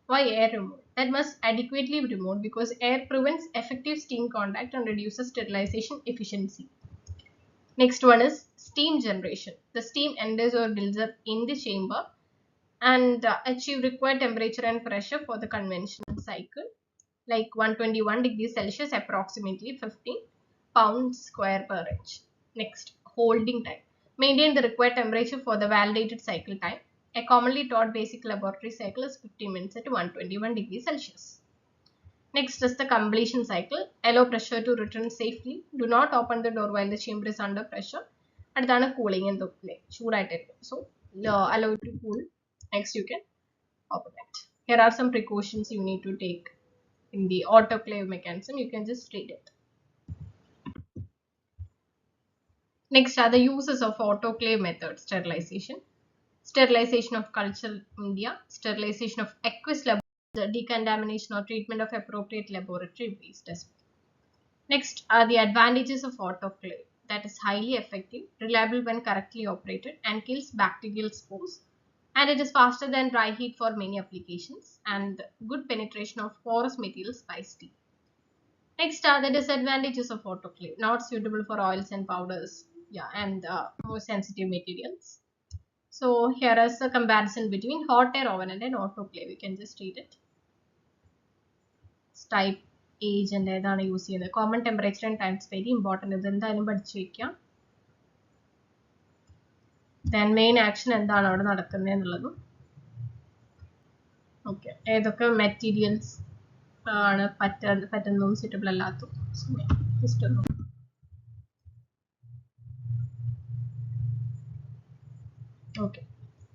Why air removal? That must adequately be removed because air prevents effective steam contact and reduces sterilization efficiency. Next one is steam generation. The steam enters or builds up in the chamber and achieve required temperature and pressure for the conventional cycle, like 121 degrees Celsius, approximately 15 pounds square per inch. Next, holding time. Maintain the required temperature for the validated cycle time. A commonly taught basic laboratory cycle is 15 minutes at 121 degrees Celsius. Next is the completion cycle. Allow pressure to return safely. Do not open the door while the chamber is under pressure. അടുത്താണ് cooling and ചൂടായിട്ടായിരിക്കും. So allow it to cool. Next you can open it. Here are some precautions you need to take in the autoclave mechanism. You can just read it. Next are the uses of autoclave method sterilization. Sterilization of cultural media, sterilization of aqueous laboratory, decontamination or treatment of appropriate laboratory waste as well. Next are the advantages of autoclave. That is highly effective, reliable when correctly operated, and kills bacterial spores. And it is faster than dry heat for many applications, and good penetration of porous materials by steam. Next are the disadvantages of autoclave. Not suitable for oils and powders. Yeah, and more sensitive materials. So here is a comparison between hot air oven and an autoclave. You can just read it. type, age and ഏതാണ് use ചെയ്യുന്നത്. Common temperature and time is very important. ഇത് എന്തായാലും പഠിച്ചു വെക്കാം. Then main action എന്താണ് അവിടെ നടക്കുന്നത് എന്നുള്ളതും. ഓക്കെ, ഏതൊക്കെ മെറ്റീരിയൽസ് ആണ് പറ്റുന്നതും സ്യൂട്ടബിൾ അല്ലാത്തതും ജസ്റ്റ് ഒന്ന്. ഓക്കെ,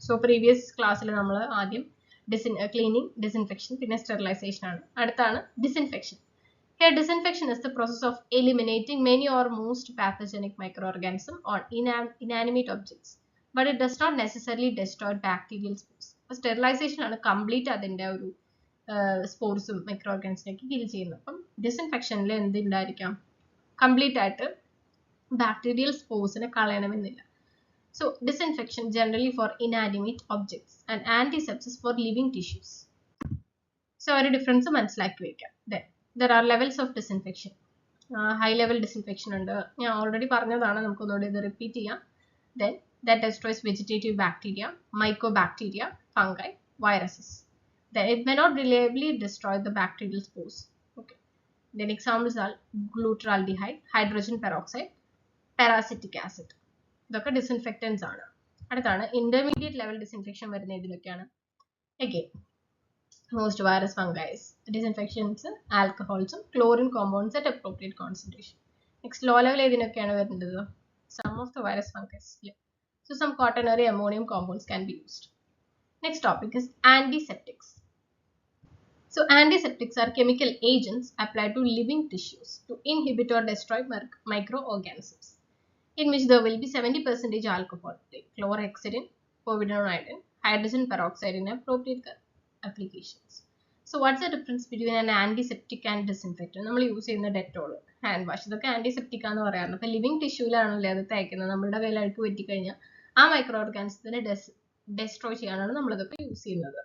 സോ പ്രീവിയസ് ക്ലാസ്സിൽ നമ്മൾ ആദ്യം ക്ലീനിങ്, ഡിസിൻഫെക്ഷൻ, പിന്നെ സ്റ്റെറിലൈസേഷൻ ആണ്. അടുത്താണ് disinfection. Here, disinfection is the process of eliminating many or most pathogenic microorganisms on inanimate objects, but it does not necessarily destroy bacterial spores. Sterilization ആണ് complete അതിൻ്റെ ഒരു സ്പോർസും micro ഓർഗാനിസിനൊക്കെ kill ചെയ്യുന്നത്. അപ്പം ഡിസിൻഫെക്ഷനിൽ എന്തുണ്ടായിരിക്കാം, complete ആയിട്ട് bacterial സ്പോർസിനെ കളയണമെന്നില്ല. So, disinfection generally for inanimate objects and antisepsis for living tissues. So, ഒരു difference മനസ്സിലാക്കി വയ്ക്കാം. Then there are levels of disinfection. High level disinfection ഉണ്ട്, ഞാൻ ഓൾറെഡി പറഞ്ഞതാണ്, നമുക്കൊന്നുകൂടി ഇത് റിപ്പീറ്റ് ചെയ്യാം. Then that destroys vegetative bacteria, mycobacteria, fungi, viruses. Then it may not reliably destroy the bacterial spores. Okay. Then examples are glutaraldehyde, hydrogen peroxide, parasitic acid. ഇതൊക്കെ disinfectants ആണ്. അടുത്താണ് intermediate level disinfection വരുന്ന ഇതിലൊക്കെയാണ്. Again most virus fungi, disinfections, alcohols, chlorine compounds at appropriate concentration. Next low level ഏതിനൊക്കെയാണ് വരുന്നത്, some of the virus fungi. So some quaternary ammonium compounds can be used. Next topic is antiseptics. So antiseptics are chemical agents applied to living tissues to inhibit or destroy microorganisms, in which there will be 70% alcohol, like chlorhexidine, povidone, hydrogen peroxide in appropriate applications. So what's the difference between an antiseptic and disinfectant? നമ്മൾ use ചെയ്യുന്ന Dettol, hand wash, ഇതൊക്കെ antiseptic ആണെന്ന് പറയാറുണ്ട്. അപ്പോൾ living ടിഷ്യൂലാണല്ലേ അത് തേക്കുന്നത്. നമ്മുടെ കയ്യിൽ അഴുക്ക് പറ്റിക്കഴിഞ്ഞാൽ ആ മൈക്രോ ഓർഗാനിസത്തിനെ ഡെസ്ട്രോയ് ചെയ്യാനാണ് നമ്മളിതൊക്കെ യൂസ് ചെയ്യുന്നത്.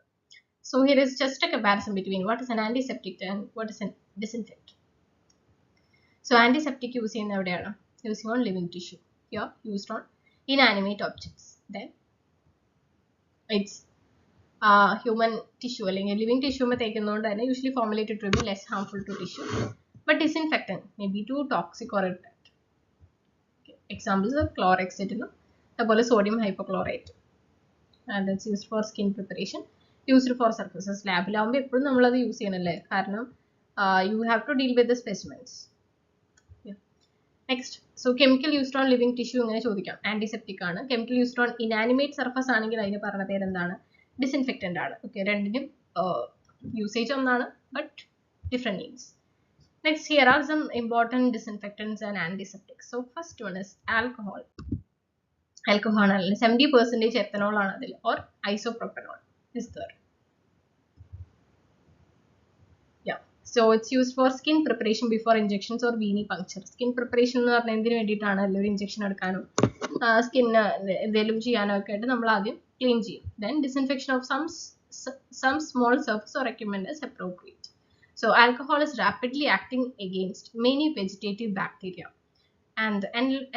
So here is just a comparison between what is an antiseptic and what is an disinfectant. So antiseptic use ചെയ്യുന്ന എവിടെയാണ്, using on living tissue. Here used on inanimate objects. Then it's human tissue അല്ലെങ്കിൽ living ടിഷ്യൂമേ തേക്കുന്നതുകൊണ്ട് തന്നെ usually formulated to be less harmful to tissue, but disinfectant may be too toxic or irritant. Examples ക്ലോറെക്സിഡിനും അതുപോലെ sodium hypochlorite, and it's used for skin preparation, used for surfaces. ലാബിലാവുമ്പോൾ എപ്പോഴും നമ്മളത് use ചെയ്യണല്ലേ, കാരണം you have to deal with the specimens. Next, so chemical used on living tissue ഇങ്ങനെ ചോദിക്കാം, antiseptic ആണ്. Chemical used on inanimate surface ആണെങ്കിൽ അതിന് പറഞ്ഞ പേരെന്താണ്, ഡിസിൻഫെക്റ്റന്റ് ആണ്. ഓക്കെ, രണ്ടിനും യൂസേജ് ഒന്നാണ്, but different names. Next, here are some important disinfectants and antiseptics. So first one is alcohol. Alcohol ആണ് 70% എത്തനോൾ ആണ് അതിൽ, or isopropanol is there. So it's used for skin preparation before injections or venipuncture. Skin preparation എന്ന് പറഞ്ഞാൽ എന്തിനു വേണ്ടിയിട്ടാണ്, എല്ലാവരും injection എടുക്കാനും skin എന്തെങ്കിലും ചെയ്യാനോ ഒക്കെ ആയിട്ട് നമ്മൾ ആദ്യം ക്ലീൻ ചെയ്യും. Then disinfection of some small surface or equipment is appropriate. So alcohol is rapidly acting against many vegetative bacteria and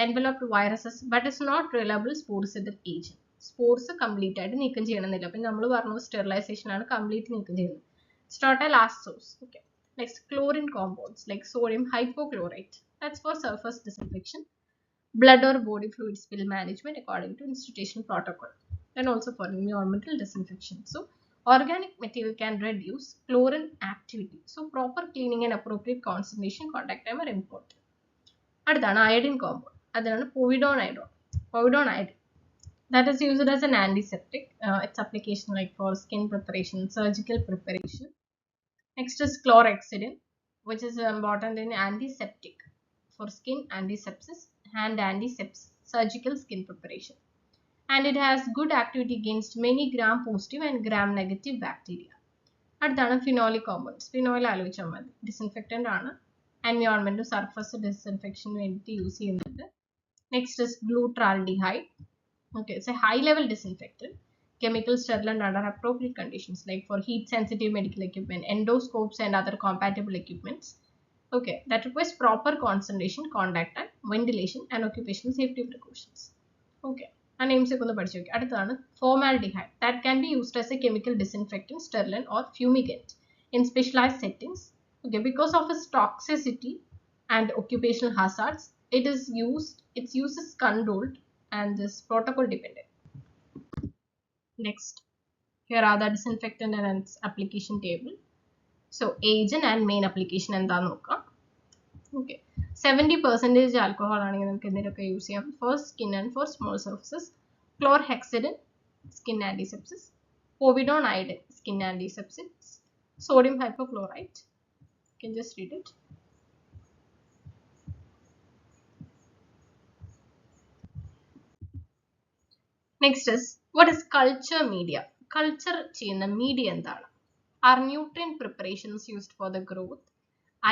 enveloped viruses, but is not reliable sporicidal agent. Spores complete ആയിട്ട് നീക്കം ചെയ്യണമെന്നില്ല. അപ്പം നമ്മൾ പറഞ്ഞു sterilisation ആണ് complete നീക്കം ചെയ്യുന്നത്. It's not a last source. Okay. Next, chlorine compounds like sodium hypochlorite. That's for surface disinfection. Blood or body fluid spill management according to institutional protocol. And also for environmental disinfection. So, organic material can reduce chlorine activity. So, proper cleaning and appropriate concentration, contact time are important. അടുത്താണ് iodine compound. അതാണ് povidone iodine. That is used as an antiseptic. Its application like for skin preparation, surgical preparation. Next is chlorhexidine, which is important in antiseptic for skin antisepsis and antisepsis, surgical skin preparation. And it has good activity against many gram-positive and gram-negative bacteria. അടുത്താണ് phenolic compounds. Phenol ആലോചിച്ചാൽ മതി, disinfectant ആണ്, environment surface disinfection വേണ്ടിയിട്ട് use ചെയ്യുന്നുണ്ട്. Next is glutaraldehyde. Okay, it's a high-level disinfectant. Chemical sterilant under appropriate conditions, like for heat-sensitive medical equipment, endoscopes, and other compatible equipments. Okay, that requires proper concentration, contact time, ventilation, and occupational safety precautions. Okay, and names ഒന്ന് പഠിച്ചു നോക്കി. അടുത്തതാണ് formaldehyde. That can be used as a chemical disinfectant, sterilant, or fumigant in specialized settings. Okay, because of its toxicity and occupational hazards, its use is controlled and is protocol dependent. Next, here are the disinfectant and its application table. So agent and main application എന്താന്ന് നോക്കാം. Okay, 70% alcohol ആണെങ്കിൽ നമുക്ക് എന്തിനൊക്കെ use ചെയ്യാം? For skin and for small surfaces, chlorhexidine skin antisepsis, povidone iodine skin antisepsis, sodium hypochlorite. You can just read it. Next is, what is culture media? Culture ചെയ്യുന്ന media എന്താണ്? Are nutrient preparations used for the growth,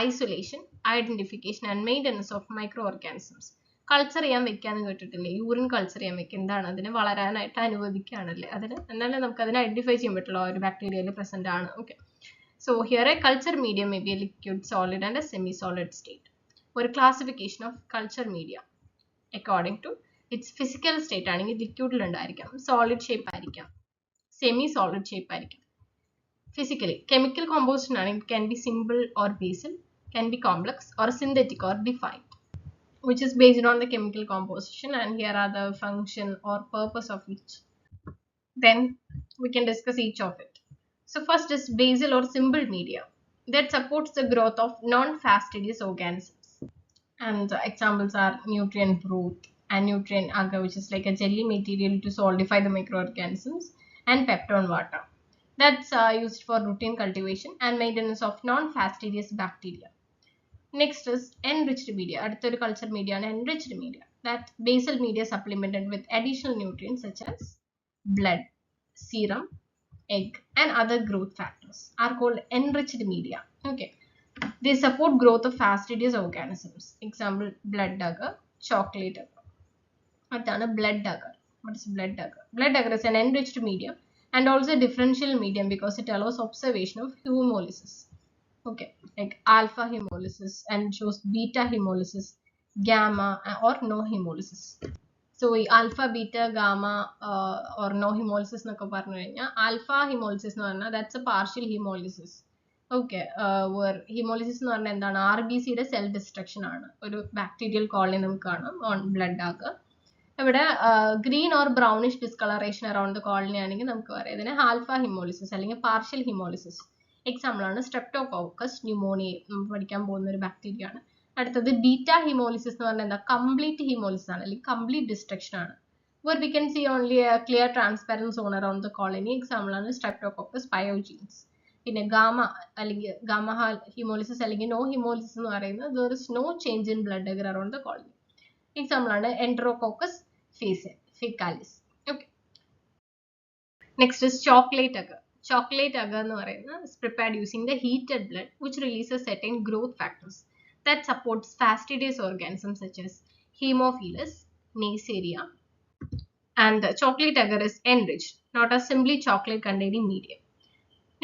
isolation, identification and maintenance of microorganisms? Culture ചെയ്യാൻ വെക്കാന്ന് കേട്ടിട്ടില്ലേ? Urine culture ചെയ്യാൻ വെക്കുക. എന്താണ്? അതിനെ വളരാനായിട്ട് അനുവദിക്കുകയാണല്ലേ. അതിന് എന്നാലേ നമുക്ക് അതിനെ ഐഡന്റിഫൈ ചെയ്യാൻ പറ്റുള്ളൂ ഒരു ബാക്ടീരിയയിൽ പ്രസന്റ് ആണ്. Okay, so here a culture medium may be a liquid, solid and a semi solid state. ഒരു classification of culture media according to its physical state ആണെങ്കിൽ ലിക്വിഡിൽ ഉണ്ടായിരിക്കാം, സോളിഡ് ഷേപ്പ് ആയിരിക്കാം, സെമി സോളിഡ് ഷേപ്പ് ആയിരിക്കാം. Physically, chemical composition can be simple or basal, can be complex or synthetic or defined, which is based on the chemical composition, and here are the function or purpose of each. Then we can discuss each of it. So first is basal or simple media that supports the growth of non-fastidious organisms, and the examples are nutrient broth and nutrient agar, which is like a jelly material to solidify the microorganisms, and peptone water that's used for routine cultivation and maintenance of non-fastidious bacteria. Next is enriched media. Aduthoru culture media and enriched media, that basal media supplemented with additional nutrients such as blood, serum, egg and other growth factors are called enriched media. Okay, they support growth of fastidious organisms. Example, blood agar, chocolate agar. Adana blood agar. What is blood agar? Blood agar is an enriched medium and also a differential medium because it allows observation of hemolysis. Okay, like alpha hemolysis and shows beta hemolysis, gamma or no hemolysis. So alpha, beta, gamma or no hemolysis എന്നൊക്കെ പറഞ്ഞു കഴിഞ്ഞാൽ alpha hemolysis എന്ന് പറഞ്ഞാൽ that's a partial hemolysis. Okay, where hemolysis എന്ന് പറഞ്ഞാൽ എന്താണ്? RBC യുടെ cell destruction ആണ്. ഒരു ബാക്ടീരിയൽ കോളനി നമുക്ക് കാണാം ഓൺ ബ്ലഡ് ആകെ. ഇവിടെ green or brownish discolouration around the colony ആണെങ്കിൽ നമുക്ക് പറയാം ഇതിനെ ആൽഫ ഹിമോളിസിസ് അല്ലെങ്കിൽ പാർഷ്യൽ ഹിമോളിസിസ്. എക്സാമ്പിൾ ആണ് സ്ട്രെപ്റ്റോകോക്കസ് ന്യൂമോണിയ, നമ്മൾ പഠിക്കാൻ പോകുന്ന ഒരു ബാക്ടീരിയ ആണ്. അടുത്തത് ബീറ്റ ഹിമോളിസിസ് എന്ന് പറഞ്ഞാൽ എന്താ? കംപ്ലീറ്റ് ഹിമോളിസിസ് ആണ് അല്ലെങ്കിൽ കംപ്ലീറ്റ് ഡിസ്ട്രക്ഷൻ ആണ്. where we can see only a clear transparent zone around the colony. Example ആണ് സ്ട്രെപ്റ്റോകോക്കസ് പയോജീൻസ്. പിന്നെ ഗാമ അല്ലെങ്കിൽ ഗാമ ഹിമോളിസിസ് അല്ലെങ്കിൽ നോ ഹിമോളിസിസ് എന്ന് പറയുന്നത് there is no change in blood agar around the colony. Example ആണ് Enterococcus faecalis. Okay. Next is chocolate agar. Chocolate agar എന്ന് പറയുന്നത് is prepared using the heated blood which releases certain growth factors that supports fastidious organisms such as Haemophilus, Neisseria. And the chocolate agar is enriched, not as simply chocolate containing media.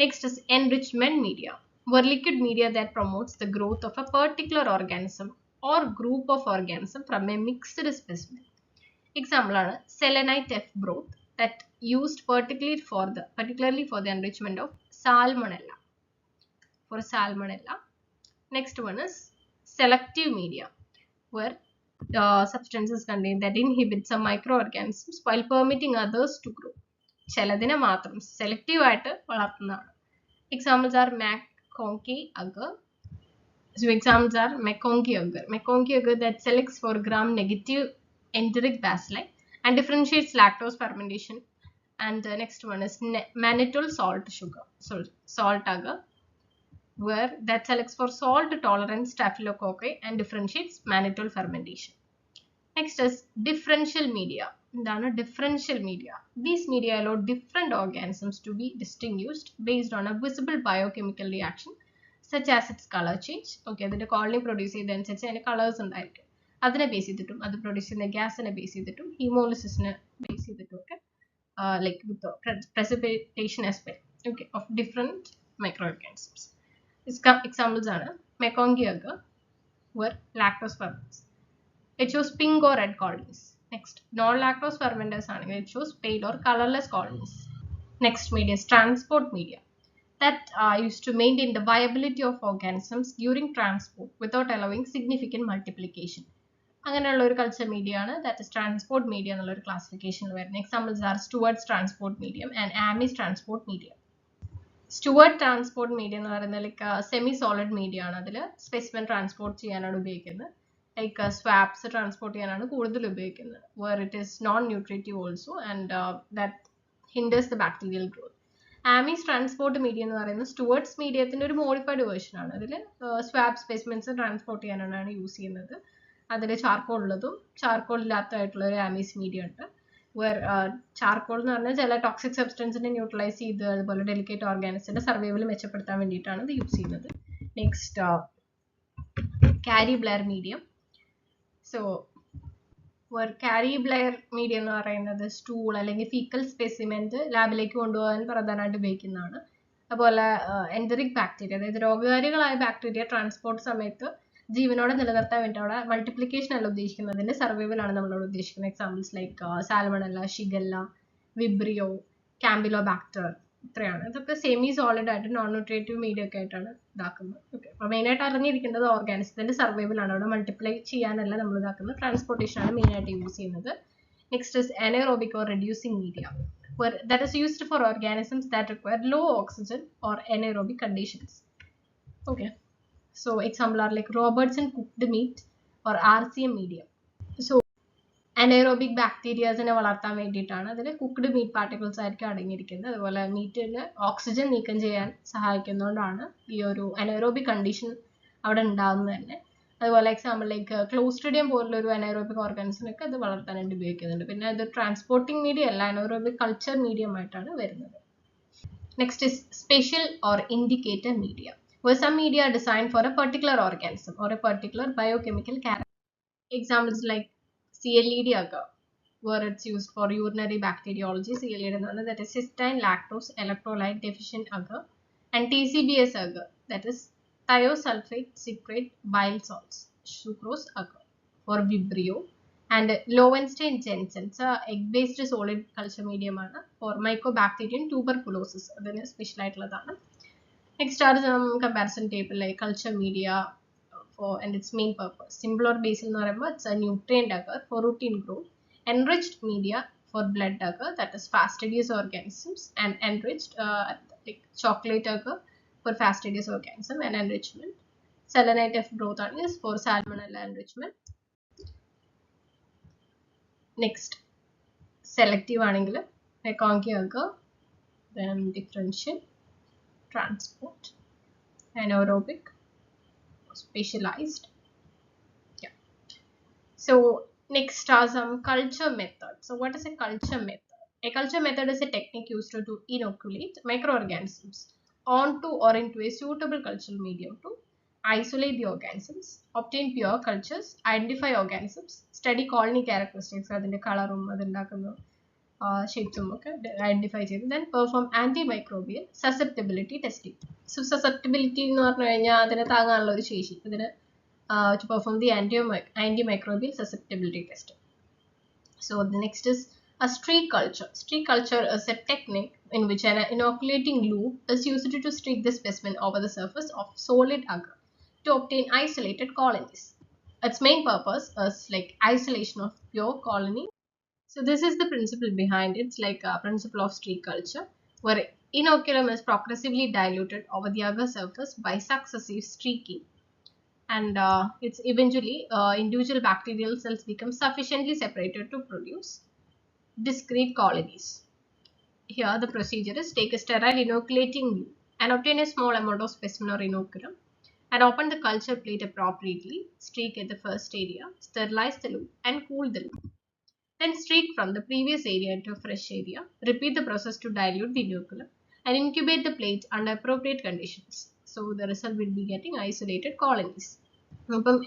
Next is enrichment media, where liquid media that promotes the growth of a particular organism or group of organisms from a mixed specimen. Example ആണ് selenite F broth that used particularly for the enrichment of salmonella. For salmonella. Next one is selective media, where substances contained that inhibit some microorganisms while permitting others to grow. ചിലതിനെ മാത്രം selective ആയിട്ട് വളർത്തുന്നതാണ്. Examples are McConkey agar. So examples are McConkey agar. McConkey agar that selects for gram-negative enteric bacilli and differentiates lactose fermentation. And the next one is mannitol salt agar, where that selects for salt-tolerant staphylococci and differentiates mannitol fermentation. Next is differential media. Differential media. These media allow different organisms to be distinguished based on a visible biochemical reaction such as its color change. Okay, the colony produce the colors ഉണ്ടായിരിക്കും. അതിനെ base ചെയ്തിട്ടും അത് produce ചെയ്യുന്ന ഗ്യാസിനെ base ചെയ്തിട്ടും ഹീമോളിസിസിനെ base ചെയ്തിട്ടും ഒക്കെ like with the precipitation as well, okay, of different microorganisms. Examples are McConkey agar, where lactose ferments. It shows pink or red colonies. Next, non-lactose fermenters it shows pale or colorless colonies. Next media is transport media. that used to maintain the viability of organisms during transport without allowing significant multiplication. അങ്ങനെയുള്ള ഒരു culture media ആണ് that is transport media എന്നുള്ള ഒരു ക്ലാസിഫിക്കേഷനിൽ വരുന്നത്. Examples are Stuart's transport medium and Amies transport medium. Stuart transport media എന്ന് പറയുന്നത് like semi solid media ആണ്. അതിൽ സ്പെസിമെൻ ട്രാൻസ്പോർട്ട് ചെയ്യാനാണ് ഉപയോഗിക്കുന്നത്. ലൈക്ക് സ്വാപ്സ് ട്രാൻസ്പോർട്ട് ചെയ്യാനാണ് കൂടുതൽ ഉപയോഗിക്കുന്നത്. Where it is non nutritive also and that hinders the bacterial growth. Amies transport media എന്ന് പറയുന്നത് സ്റ്റുവർട്ട്സ് മീഡിയത്തിന്റെ ഒരു മോഡിഫൈഡ് വേർഷൻ ആണ്. അതിൽ സ്വാപ്പ് സ്പെസിമെൻസ് ട്രാൻസ്പോർട്ട് ചെയ്യാനാണ് യൂസ് ചെയ്യുന്നത്. അതിൽ ചാർക്കോൾ ഉള്ളതും ചാർക്കോൾ ഇല്ലാത്തതായിട്ടുള്ള ഒരു ആമീസ് മീഡിയ ഉണ്ട്. വേർ ചാർക്കോൾ എന്ന് പറഞ്ഞാൽ ചില ടോക്സിക് സബ്സ്റ്റൻസിനെ ന്യൂട്രലൈസ് ചെയ്ത് അതുപോലെ ഡെലിക്കേറ്റ് ഓർഗാനിസിന്റെ സർവൈവൽ മെച്ചപ്പെടുത്താൻ വേണ്ടിയിട്ടാണ് ഇത് യൂസ് ചെയ്യുന്നത്. നെക്സ്റ്റ് കാരി ബ്ലെയർ മീഡിയം. സോ കാരി ബ്ലെയർ മീഡിയം എന്ന് പറയുന്നത് സ്റ്റൂൾ അല്ലെങ്കിൽ ഫീക്കൽ സ്പെസിമെന്റ് ലാബിലേക്ക് കൊണ്ടുപോകാൻ പ്രധാനമായിട്ട് ഉപയോഗിക്കുന്നതാണ്. അതുപോലെ എൻഡറിക് ബാക്ടീരിയ, അതായത് രോഗകാരികളായ ബാക്ടീരിയ ട്രാൻസ്പോർട്ട് സമയത്ത് ജീവനോടെ നിലനിർത്താൻ വേണ്ടി അവിടെ മൾട്ടിപ്ലിക്കേഷൻ അല്ല ഉദ്ദേശിക്കുന്നത്, അതിന്റെ സർവൈവൽ ആണ് നമ്മളോട് ഉദ്ദേശിക്കുന്നത്. Examples like salmonella, shigella, vibrio, campylobacter, ഇത്രയാണ്. ഇതൊക്കെ സെമി സോളിഡ് ആയിട്ട് നോൺ ന്യൂട്രിയേറ്റീവ് മീഡിയ ഒക്കെ ആയിട്ടാണ് ഇതാക്കുന്നത്. ഓക്കെ, അപ്പോൾ മെയിനായിട്ട് അറിഞ്ഞിരിക്കേണ്ടത് ഓർഗാനിസത്തിന്റെ സർവൈവൽ ആണ്. അവിടെ മൾട്ടിപ്ലൈ ചെയ്യാനല്ല നമ്മൾ ഇതാക്കുന്നത്, ട്രാൻസ്പോർട്ടേഷൻ ആണ് മെയിനായിട്ട് യൂസ് ചെയ്യുന്നത്. Next is anaerobic or reducing media, where that is used for organisms that require low oxygen or anaerobic conditions. Okay. So example are like Robertson cooked meat or RCM medium. So anaerobic ബാക്ടീരിയാസിനെ വളർത്താൻ വേണ്ടിയിട്ടാണ് അതിൽ cooked meet particles ആയിരിക്കും അടങ്ങിയിരിക്കുന്നത്. അതുപോലെ മീറ്റിന് oxygen നീക്കം ചെയ്യാൻ സഹായിക്കുന്നതുകൊണ്ടാണ് ഈ ഒരു അനൈറോബിക് കണ്ടീഷൻ അവിടെ ഉണ്ടാകുന്നത് തന്നെ. അതുപോലെ എക്സാമ്പിൾ ലൈക്ക് ക്ലോസ്ട്രിഡിയം പോലുള്ള ഒരു അനൈറോബിക് ഓർഗാനിസിനൊക്കെ അത് വളർത്താനായിട്ട് ഉപയോഗിക്കുന്നുണ്ട്. പിന്നെ അത് ട്രാൻസ്പോർട്ടിംഗ് മീഡിയ അല്ല, അനൈറോബിക് കൾച്ചർ മീഡിയം ആയിട്ടാണ് വരുന്നത്. Next is special or indicator media, where some media are designed for a particular organism or a particular biochemical character. Examples like CLED agar, where it's used for urinary bacteriology. CLED that is cysteine lactose electrolyte deficient agar, and TCBS agar, that is thiosulfate citrate bile salts sucrose agar for Vibrio, and Lowenstein Jensen's egg-based solid culture medium ആണ് for Mycobacterium tuberculosis. അതിന് special ആയിട്ടുള്ളതാണ്. Next are some comparison table like culture media for and its main purpose. Simple or basal എന്ന് പറയുമ്പോൾ it's a nutrient agar for routine growth. Enriched media for blood agar, that is fastidious organisms, and enriched like chocolate agar for fastidious organism and enrichment. Selenite of growth is for salmonella enrichment. Next selective ആണെങ്കിൽ Conky agar, then differential, transport, anaerobic, specialized. Yeah. So next are some culture methods. So what is a culture method? A culture method is a technique used to inoculate microorganisms onto or into a suitable cultural medium to isolate the organisms, obtain pure cultures, identify organisms, study colony characteristics, അതിന്റെ കളറും അതുണ്ടാക്കുന്ന ഷേപ്സും ഒക്കെ identify ചെയ്ത് then perform antimicrobial susceptibility testing. So susceptibility എന്ന് പറഞ്ഞു കഴിഞ്ഞാൽ അതിനെ താങ്ങാനുള്ള ഒരു ശേഷി, ഇതിന് to perform the antimicrobial susceptibility test. So the next is a streak culture. Streak culture is a technique in which an inoculating loop is used to streak the specimen over the surface of solid agar to obtain isolated colonies. Its main purpose is like isolation of pure colony. So this is the principle behind it. It's like a principle of streak culture, where inoculum is progressively diluted over the agar surface by successive streaking, and it's eventually individual bacterial cells become sufficiently separated to produce discrete colonies. Here the procedure is take a sterile inoculating loop and obtain a small amount of specimen or inoculum and open the culture plate appropriately, streak at the first area, sterilize the loop and cool the loop. Then streak from the previous area into a fresh area. Repeat the process to dilute the inoculum and incubate the plate under appropriate conditions. So the result will be getting isolated colonies. അപ്പം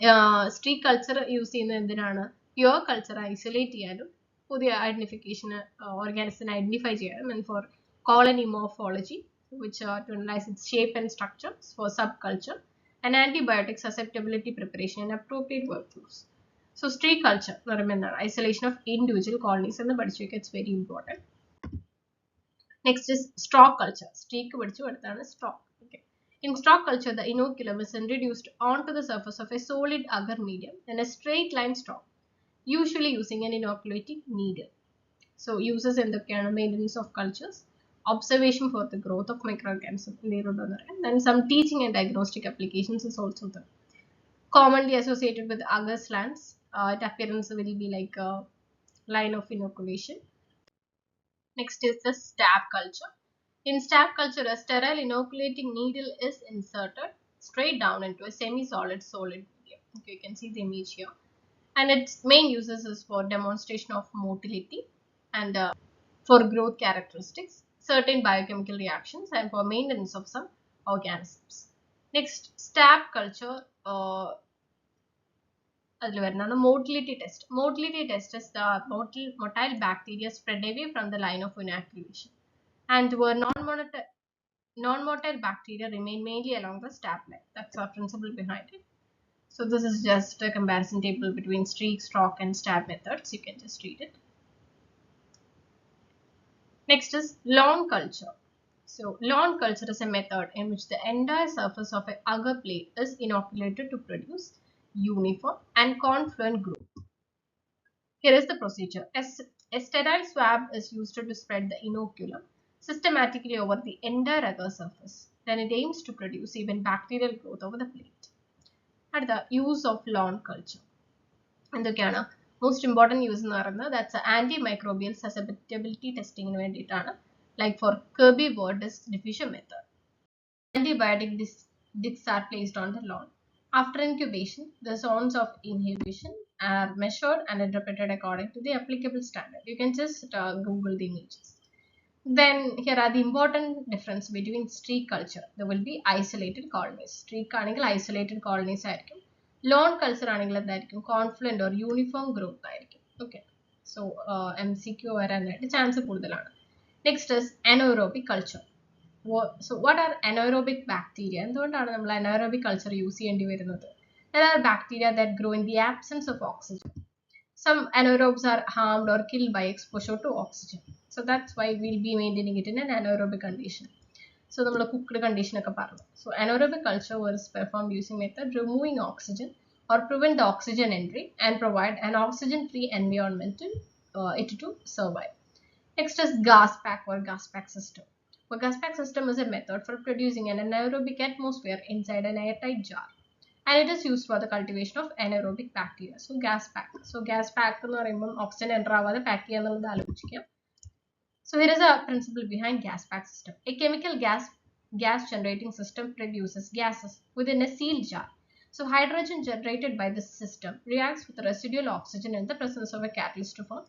streak culture use ചെയ്യുന്നത് എന്തിനാണ്? Pure culture isolate ചെയ്യാനും പുതിയ ഐഡന്റിഫിക്കേഷന് ഓർഗാനിസിനെ identify ചെയ്യാനും and for colony morphology which to analyze its shape and structure for subculture and antibiotic susceptibility preparation and appropriate workflows. So streak culture എന്ന് പറയുമ്പോൾ എന്താണ്? Isolation of individual colonies എന്ന് പഠിച്ചു വെക്കുക. It's very important. Next is stalk culture. Streak പഠിച്ചു അടുത്താണ് stalk. Okay. In stalk culture, the inoculum is introduced onto the surface of a solid agar medium in a straight line stalk, usually using an inoculating needle. So uses എന്തൊക്കെയാണ്? Maintenance of cultures, observation for the growth of microorganisms, and some teaching and diagnostic applications is also there. Commonly associated with agar slants, its appearance will be like a line of inoculation. Next is the stab culture. In stab culture, a sterile inoculating needle is inserted straight down into a semi-solid medium. Okay, you can see the image here. And its main uses is for demonstration of motility and for growth characteristics, certain biochemical reactions, and for maintenance of some organisms. Next, stab culture. Motility test. Motility test is the motile bacteria spread away from the line of inoculation, and where non-motile bacteria remain mainly along the stab line. That's our principle behind it. So this is just a comparison table between streak, stalk, and stab methods. You can just read it. Next is lawn culture. So lawn culture is a method in which the entire surface of an agar plate is inoculated to produce uniform and confluent growth. Here is the procedure. A sterile swab is used to spread the inoculum systematically over the entire agar surface. Then it aims to produce even bacterial growth over the plate. At the use of lawn culture. എന്തൊക്കെയാണ് most important use എന്ന് പറയുന്നത് that's antimicrobial susceptibility testing ന് വേണ്ടിയിട്ടാണ്, like for herbivore disc diffusion method. Antibiotic discs are placed on the lawn. After incubation, the zones of inhibition are measured and interpreted according to the applicable standard. You can just Google the images. Then here are the important difference between streak culture. There will be isolated colonies. Streak ആണെങ്കിൽ isolated colonies ആയിരിക്കും. Lawn culture ആണെങ്കിൽ എന്തായിരിക്കും? Confluent or uniform growth ആയിരിക്കും. Okay. So MCQ വരാനായിട്ട് chance കൂടുതലാണ്. Next is anaerobic culture. So what are anaerobic bacteria? എന്തുകൊണ്ടാണ് നമ്മൾ anaerobic culture use ചെയ്യേണ്ടി വരുന്നത്? There are bacteria that grow in the absence of oxygen. Some anaerobes are harmed or killed by exposure to oxygen. So that's why we'll be maintaining it in an anaerobic condition. So the cooked condition. So anaerobic culture was performed using method removing oxygen or prevent the oxygen entry and provide an oxygen-free environment to it to survive. Next is gas pack or gas pack system. A gas pack system is a method for producing an anaerobic atmosphere inside an airtight jar. And it is used for the cultivation of anaerobic bacteria. So gas pack. So gas pack എന്ന് പറയുമ്പോൾ oxygen enter ആവാതെ pack ചെയ്യാന്നുള്ളത് ആലോചിക്കാം. So here is a principle behind gas pack system. A chemical gas generating system produces gases within a sealed jar. So hydrogen generated by this system reacts with residual oxygen in the presence of a catalyst to form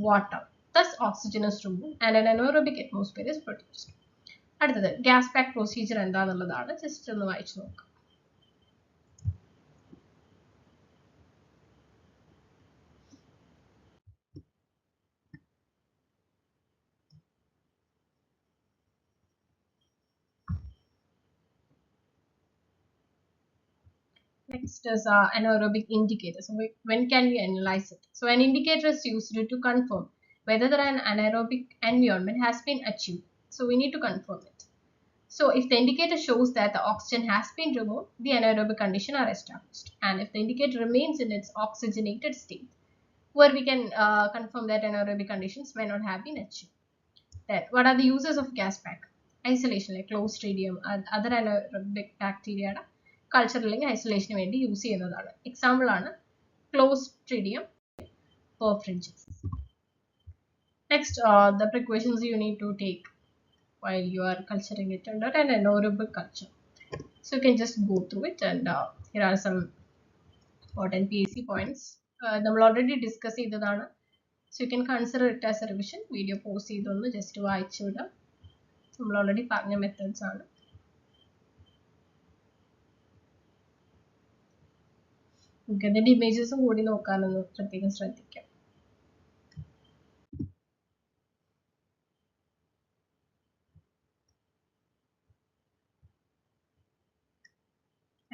water. Thus oxygen is removed and an anaerobic atmosphere is produced. അടുത്തത് gas pack procedure എന്താണെന്നുള്ളതാണ്. Just ഒന്ന് വായിച്ചു നോക്കാം. Next is anaerobic indicator. So when can we analyze it? So an indicator is used to confirm whether an anaerobic environment has been achieved. So we need to confirm it. So if the indicator shows that the oxygen has been removed, the anaerobic condition are established. And if the indicator remains in its oxygenated state, where we can confirm that anaerobic conditions may not have been achieved. Then what are the uses of gas pack? Isolation, like Clostridium and other anaerobic bacteria culture അല്ലെങ്കിൽ ഐസൊലേഷന് വേണ്ടി use ചെയ്യുന്നതാണ്. Example ആണ് Clostridium perfringens. Next, the precautions you need to take while you are culturing it under an anaerobic culture. So you can just go through it, and here are some important PAC points. നമ്മൾ already discuss ചെയ്തതാണ്. So you can consider it as a revision. Video pause ചെയ്തൊന്ന് just വായിച്ചു വിടാം. നമ്മൾ already പറഞ്ഞ methods ആണ്. ഇതിന്റെ ഇമേജസും കൂടി നോക്കാനൊന്ന് പ്രത്യേകം ശ്രദ്ധിക്കാം.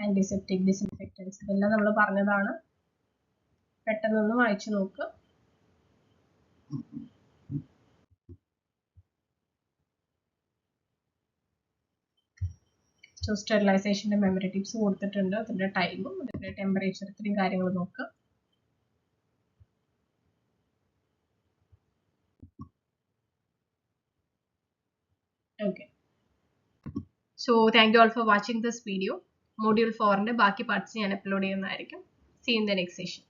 ആന്റിസെപ്റ്റിക്, ഡിസിൻഫെക്റ്റൻസ് ഇതെല്ലാം നമ്മൾ പറഞ്ഞതാണ്. പെട്ടെന്നൊന്ന് വായിച്ചു നോക്കുക. സോ സ്റ്റെറിലൈസേഷൻ്റെ മെമ്മറി ടിപ്സ് കൊടുത്തിട്ടുണ്ട്, അതിൻ്റെ ടൈമും അതിൻ്റെ ടെമ്പറേച്ചർ ഇത്രയും കാര്യങ്ങൾ നോക്കുക. Okay. So thank you all for watching this video. Module 4 ന്റെ ബാക്കി പാർട്സ് ഞാൻ അപ്ലോഡ് ചെയ്യുന്നതായിരിക്കും. See you in the next session.